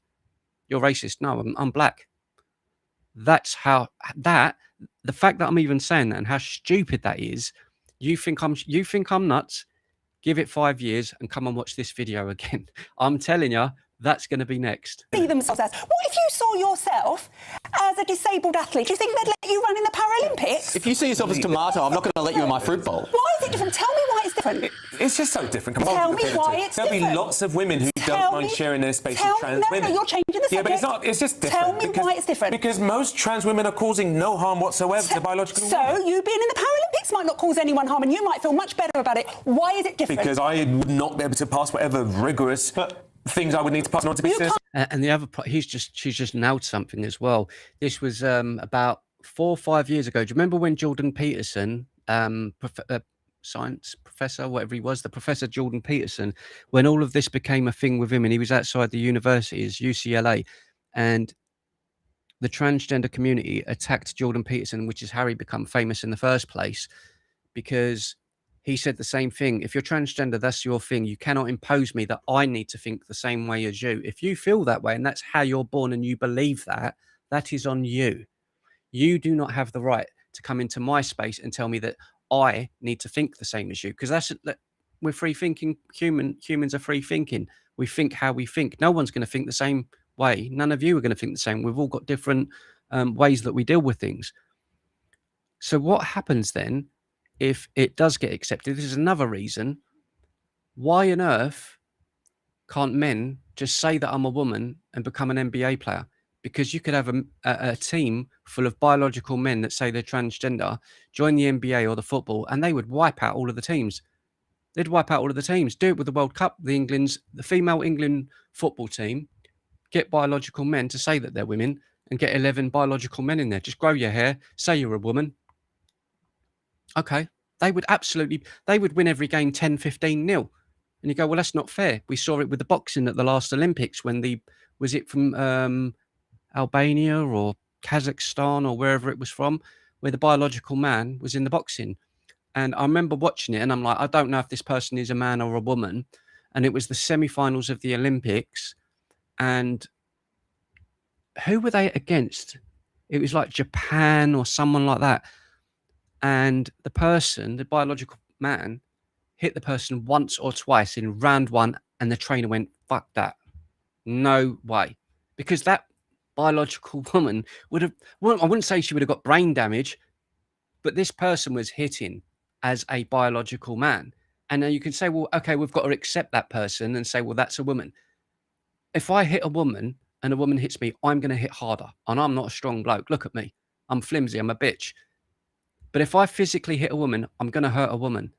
You're racist. No, I'm black. That's how the fact that I'm even saying that and how stupid that is. You think I'm nuts? Give it 5 years and come and watch this video again. I'm telling you, that's going to be next. See themselves as. What if you saw yourself as a disabled athlete? Do you think they'd let you run in the Paralympics? If you see yourself as tomato, I'm not going to let you in my fruit bowl. Why is it different? Tell me why it's different. It's just so different. Tell me why it's There'll different. be lots of women who don't mind sharing their space with trans women. No, you're changing the subject. Yeah, but it's not. It's just different. Tell me why it's different. Because most trans women are causing no harm whatsoever to biological women. So you being in the Paralympics might not cause anyone harm, and you might feel much better about it. Why is it different? Because I would not be able to pass whatever rigorous things I would need to pass on to be citizen. And the other part, she's just nailed something as well. This was about 4 or 5 years ago. Do you remember when Jordan Peterson, science professor, whatever he was, the Professor Jordan Peterson, when all of this became a thing with him, and he was outside the universities, UCLA, and the transgender community attacked Jordan Peterson, which is how he become famous in the first place, because he said the same thing. If you're transgender, that's your thing. You cannot impose me that I need to think the same way as you. If you feel that way and that's how you're born and you believe that, that is on you. You do not have the right to come into my space and tell me that I need to think the same as you, because we're free thinking. Humans are free thinking. We think how we think. No one's going to think the same way. None of you are going to think the same. We've all got different ways that we deal with things. So what happens then if it does get accepted? This is another reason why on earth can't men just say that I'm a woman and become an NBA player? Because you could have a team full of biological men that say they're transgender, join the NBA or the football, and they would wipe out all of the teams. They'd wipe out all of the teams. Do it with the World Cup. The female England football team, get biological men to say that they're women and get 11 biological men in there. Just grow your hair, say you're a woman. Okay. They would win every game 10-15-0. And you go, well, that's not fair. We saw it with the boxing at the last Olympics when was it from Albania or Kazakhstan or wherever it was from, where the biological man was in the boxing. And I remember watching it and I'm like, I don't know if this person is a man or a woman. And it was the semi-finals of the Olympics. And who were they against? It was like Japan or someone like that. And the biological man, hit the person once or twice in round one, and the trainer went, fuck that. No way. Because that biological woman would have, well, I wouldn't say she would have got brain damage, but this person was hitting as a biological man. And then you can say, well, okay, we've got to accept that person and say, well, that's a woman. If I hit a woman and a woman hits me, I'm going to hit harder. And I'm not a strong bloke. Look at me. I'm flimsy. I'm a bitch. But if I physically hit a woman, I'm going to hurt a woman.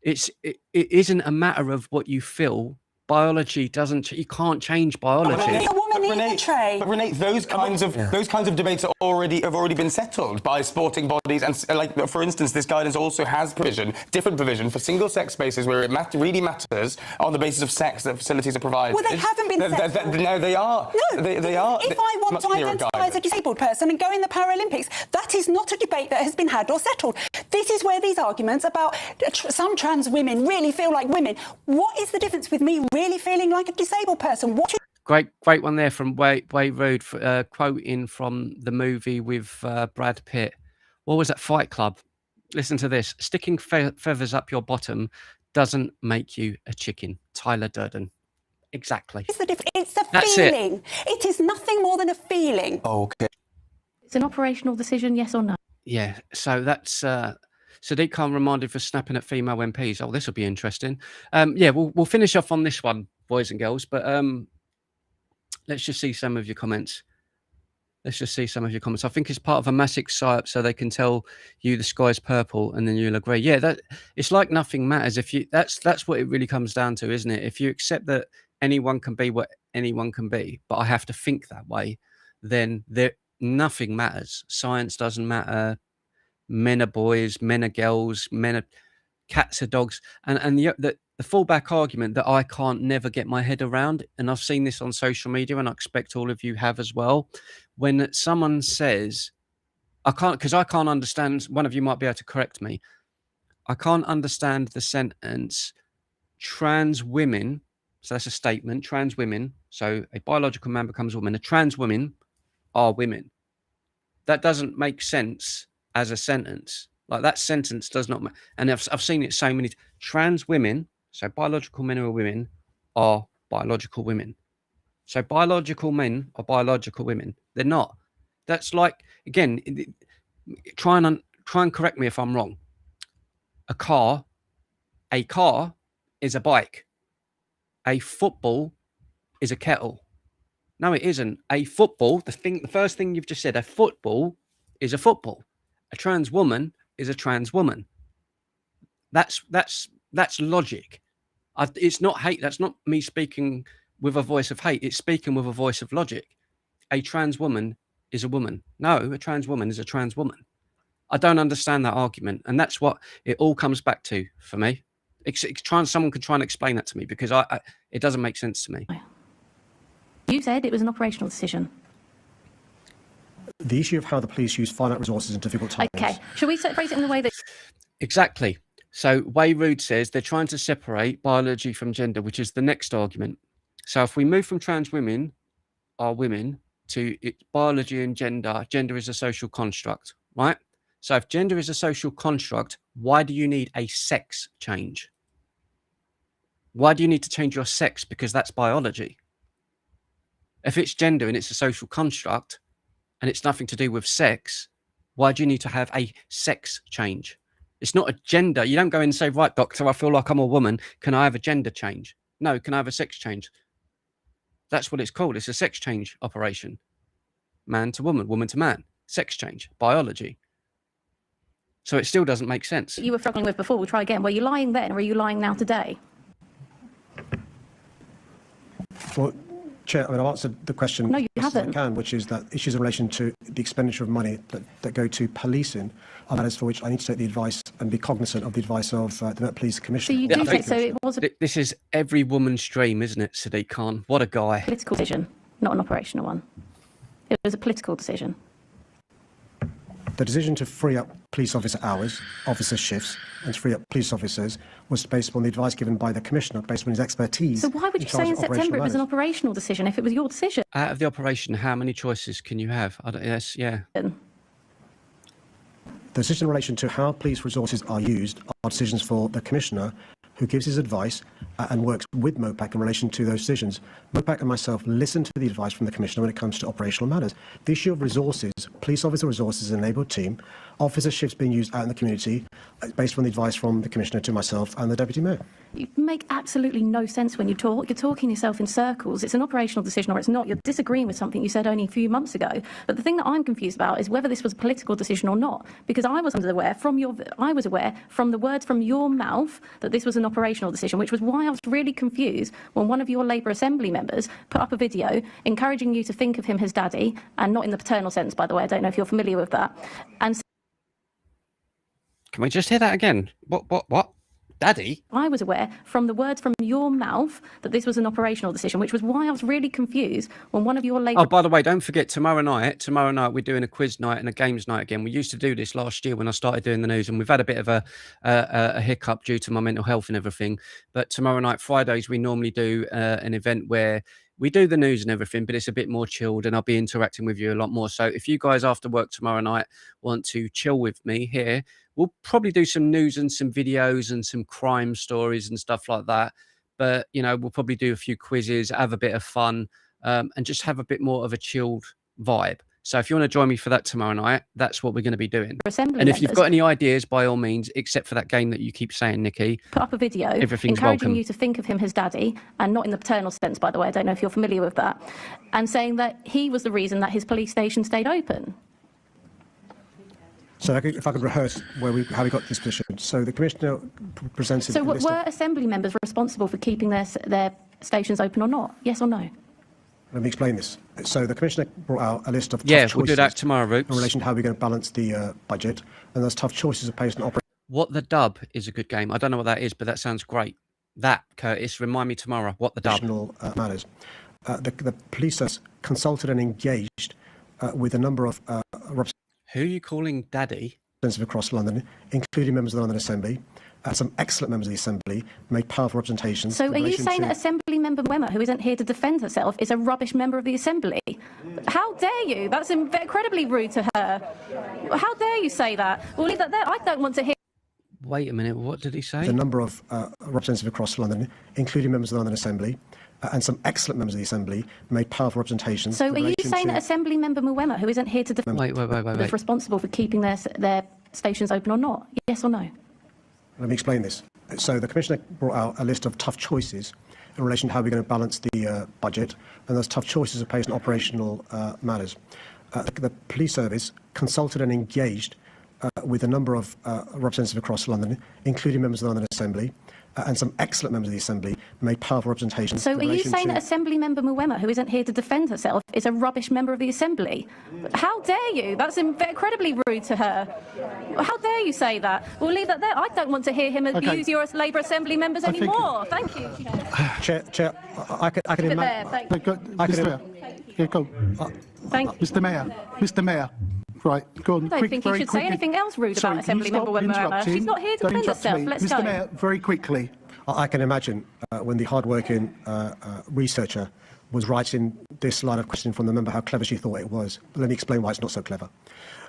It isn't a matter of what you feel. Biology doesn't. You can't change biology. But Renee, those kinds of debates have already been settled by sporting bodies, and like for instance, this guidance also has different provision for single-sex spaces where it really matters on the basis of sex that facilities are provided. Well, they haven't been settled. No, they are. No, they are. If I want to identify as a disabled person and go in the Paralympics, that is not a debate that has been had or settled. This is where these arguments about some trans women really feel like women. What is the difference with me really feeling like a disabled person? Great one there from Way Rude, quoting from the movie with Brad Pitt. What was that? Fight Club. Listen to this. Sticking feathers up your bottom doesn't make you a chicken. Tyler Durden. Exactly. It's a feeling. It is nothing more than a feeling. Okay. It's an operational decision, yes or no? Yeah. So that's Sadiq Khan remanded for snapping at female MPs. Oh, this will be interesting. Yeah, we'll finish off on this one, boys and girls. But let's just see some of your comments. I think it's part of a massive psyop, so they can tell you the sky's purple, and then you'll agree. Yeah, it's like nothing matters. That's what it really comes down to, isn't it? If you accept that anyone can be what anyone can be, but I have to think that way, then nothing matters. Science doesn't matter. Men are boys, men are girls, cats are dogs, and the fallback argument that I can't never get my head around, and I've seen this on social media, and I expect all of you have as well. When someone says, I can't understand, one of you might be able to correct me. I can't understand the sentence, trans women, so that's a statement, trans women, so a biological man becomes a woman, a trans women are women. That doesn't make sense as a sentence. Like that sentence does not, and I've seen it so many, trans women, so biological men who are women, are biological women. So biological men are biological women. They're not. That's like, again, try and correct me if I'm wrong. A car is a bike. A football is a kettle. No, it isn't. A football, the first thing you've just said, a football is a football. A trans woman is a trans woman. That's logic. It's not hate. That's not me speaking with a voice of hate. It's speaking with a voice of logic. A trans woman is a woman. No, a trans woman is a trans woman. I don't understand that argument, and that's what it all comes back to for me. Someone could try and explain that to me, because it doesn't make sense to me. You said it was an operational decision. the issue of how the police use finite resources in difficult times. Okay, shall we phrase it in the way that... Exactly. So Wayrood says they're trying to separate biology from gender, which is the next argument. So if we move from trans women are women to biology and gender, gender is a social construct, right? So if gender is a social construct, why do you need a sex change? Why do you need to change your sex? Because that's biology. If it's gender and it's a social construct and it's nothing to do with sex, why do you need to have a sex change? It's not a gender. You don't go in and say, right, doctor, I feel like I'm a woman. Can I have a gender change? No, can I have a sex change? That's what it's called. It's a sex change operation. Man to woman, woman to man. Sex change, biology. So it still doesn't make sense. You were struggling with before, we'll try again. Were you lying then or are you lying now today? Well, Chair, I mean, I've answered the question no, you as haven't. I can, which is that issues in relation to the expenditure of money that go to policing are matters for which I need to take the advice and be cognizant of the advice of the Met Police Commissioner. So you do take, so it was a This is every woman's dream, isn't it, Sadiq Khan? What a guy. political decision, not an operational one. It was a political decision. The decision to free up police officer hours, officer shifts, and to free up police officers was based upon the advice given by the Commissioner, based on his expertise. So why would you say in September it was an operational decision if it was your decision? Out of the operation, how many choices can you have? Yes, yeah. The decision in relation to how police resources are used are decisions for the Commissioner, who gives his advice and works with MOPAC in relation to those decisions. MOPAC and myself listen to the advice from the Commissioner when it comes to operational matters. The issue of resources, police officer resources, enabled team, officer shifts being used out in the community, based on the advice from the Commissioner to myself and the Deputy Mayor. You make absolutely no sense when you talk. You're talking yourself in circles. It's an operational decision or it's not. You're disagreeing with something you said only a few months ago. But the thing that I'm confused about is whether this was a political decision or not. Because I was aware from the words from your mouth that this was an operational decision, which was why I was really confused when one of your Labour Assembly members put up a video encouraging you to think of him as daddy, and not in the paternal sense, by the way. I don't know if you're familiar with that. And can we just hear that again? What? Daddy? I was aware from the words from your mouth that this was an operational decision, which was why I was really confused when one of your Labour... Oh, by the way, don't forget, tomorrow night, we're doing a quiz night and a games night again. We used to do this last year when I started doing the news, and we've had a bit of a hiccup due to my mental health and everything. But tomorrow night, Fridays, we normally do an event where we do the news and everything, but it's a bit more chilled and I'll be interacting with you a lot more. So if you guys after work tomorrow night want to chill with me here, we'll probably do some news and some videos and some crime stories and stuff like that. But, you know, we'll probably do a few quizzes, have a bit of fun, and just have a bit more of a chilled vibe. So if you want to join me for that tomorrow night, that's what we're going to be doing. And if you've got any ideas, by all means, except for that game that you keep saying, Nikki, put up a video everything's encouraging welcome. you to think of him as daddy, and not in the paternal sense, by the way. I don't know if you're familiar with that. And saying that he was the reason that his police station stayed open. So if I could rehearse how we got to this position. So the Commissioner presented... So were Assembly members responsible for keeping their stations open or not? Yes or no? Let me explain this. So the Commissioner brought out a list of tough choices. We'll do that tomorrow, Roots. In relation to how we're going to balance the budget. And those tough choices are based on operating... What the Dub is a good game. I don't know what that is, but that sounds great. That, Curtis, remind me tomorrow. What the Dub. Matters. The police has consulted and engaged with a number of... Who are you calling daddy? Across London, including members of the London Assembly. Some excellent members of the Assembly made powerful representations. So are you saying that Assembly member Wemmer, who isn't here to defend herself, is a rubbish member of the Assembly? How dare you? That's incredibly rude to her. How dare you say that? We'll leave that there. I don't want to hear... Wait a minute, what did he say? The number of representatives across London, including members of the London Assembly, and some excellent members of the Assembly made powerful representations. So are you saying that Assembly member Wemmer, who isn't here to defend... Wait. ...is responsible for keeping their stations open or not? Yes or no? Let me explain this. So the Commissioner brought out a list of tough choices in relation to how we're going to balance the budget, and those tough choices are based on operational matters. The police service consulted and engaged with a number of representatives across London, including members of the London Assembly, and some excellent members of the Assembly made powerful representations. So are you saying that Assembly member Wemmer, who isn't here to defend herself, is a rubbish member of the Assembly? How dare you? That's incredibly rude to her. How dare you say that? We'll leave that there. I don't want to hear him abuse your Labour Assembly members anymore. Thank you. Chair, I can imagine. go. Mr. Mayor. Right, go on. I don't think you should say anything else rude about Assemblymember Wemmerama. She's not here to defend herself. Let's Mr. go. Mayor, very quickly. I can imagine when the hard-working researcher was writing this line of questioning from the member how clever she thought it was. But let me explain why it's not so clever.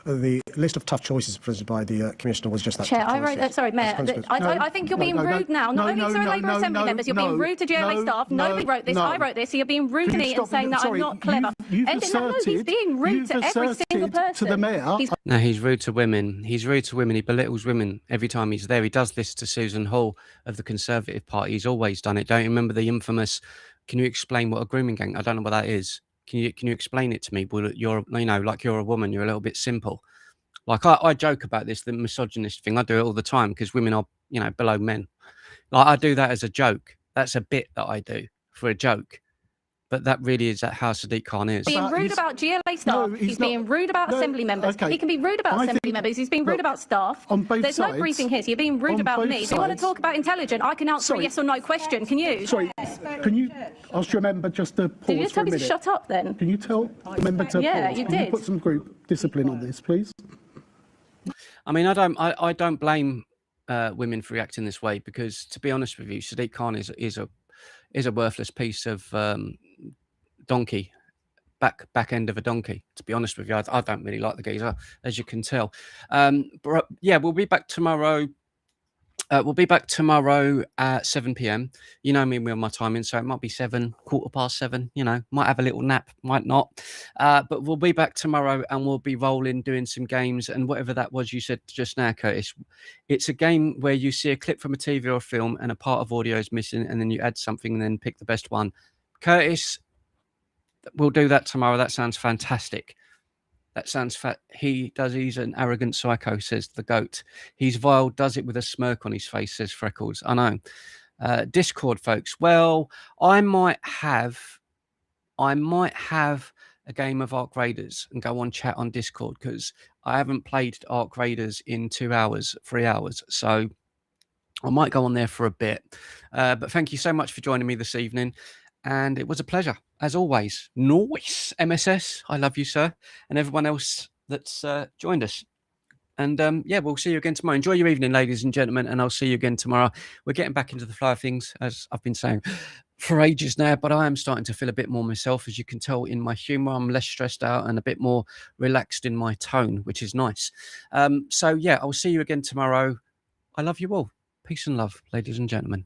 The list of tough choices presented by the Commissioner was just that. Chair, I wrote that. Sorry, Mayor. I think you're being rude now. Not only to Labour Assembly members, you're being rude to GLA staff. Nobody wrote this. I wrote this. So you're being rude to me and saying that I'm not clever. He's being rude to every single person. To the Mayor. No, he's rude to women. He's rude to women. He belittles women every time he's there. He does this to Susan Hall of the Conservative Party. He's always done it. Don't you remember the infamous? Can you explain what a grooming gang? I don't know what that is. Can you explain it to me? Well, you're like you're a woman. You're a little bit simple. Like I joke about this, the misogynist thing. I do it all the time because women are, below men. Like I do that as a joke. That's a bit that I do for a joke. But that really is how Sadiq Khan is. Being rude about GLA staff. He's being rude about Assembly members. Okay. He can be rude about Assembly members. He's being rude about staff. On both There's sides, no briefing here, so you're being rude about both me. If you want to sides. talk about intelligent, I can answer a yes or no question. Can you? Sorry, can you ask your member just to pause Did you just for tell a me to minute? shut up then? Can you tell the member to Yeah, pause? you Can did. you put some group discipline on this, please? I mean, I don't blame women for reacting this way because, to be honest with you, Sadiq Khan is a worthless piece of donkey, back end of a donkey. To be honest with you, I don't really like the geezer, as you can tell. But yeah, we'll be back tomorrow. We'll be back tomorrow at 7 p.m. You know me with my timing, so it might be 7, 7:15. Might have a little nap, might not. But we'll be back tomorrow and we'll be rolling, doing some games and whatever that was you said just now, Curtis. It's a game where you see a clip from a TV or a film and a part of audio is missing, and then you add something and then pick the best one. Curtis, we'll do that tomorrow. That sounds fantastic. That sounds he's an arrogant psycho, says the goat. He's vile, does it with a smirk on his face, says Freckles. I know. Discord, folks. Well, I might have a game of Ark Raiders and go on chat on Discord because I haven't played Ark Raiders in 2 hours, 3 hours. So I might go on there for a bit. But thank you so much for joining me this evening. And it was a pleasure, as always. Noise, MSS. I love you, sir. And everyone else that's joined us. And yeah, we'll see you again tomorrow. Enjoy your evening, ladies and gentlemen. And I'll see you again tomorrow. We're getting back into the flow of things, as I've been saying for ages now. But I am starting to feel a bit more myself. As you can tell in my humour, I'm less stressed out and a bit more relaxed in my tone, which is nice. So yeah, I'll see you again tomorrow. I love you all. Peace and love, ladies and gentlemen.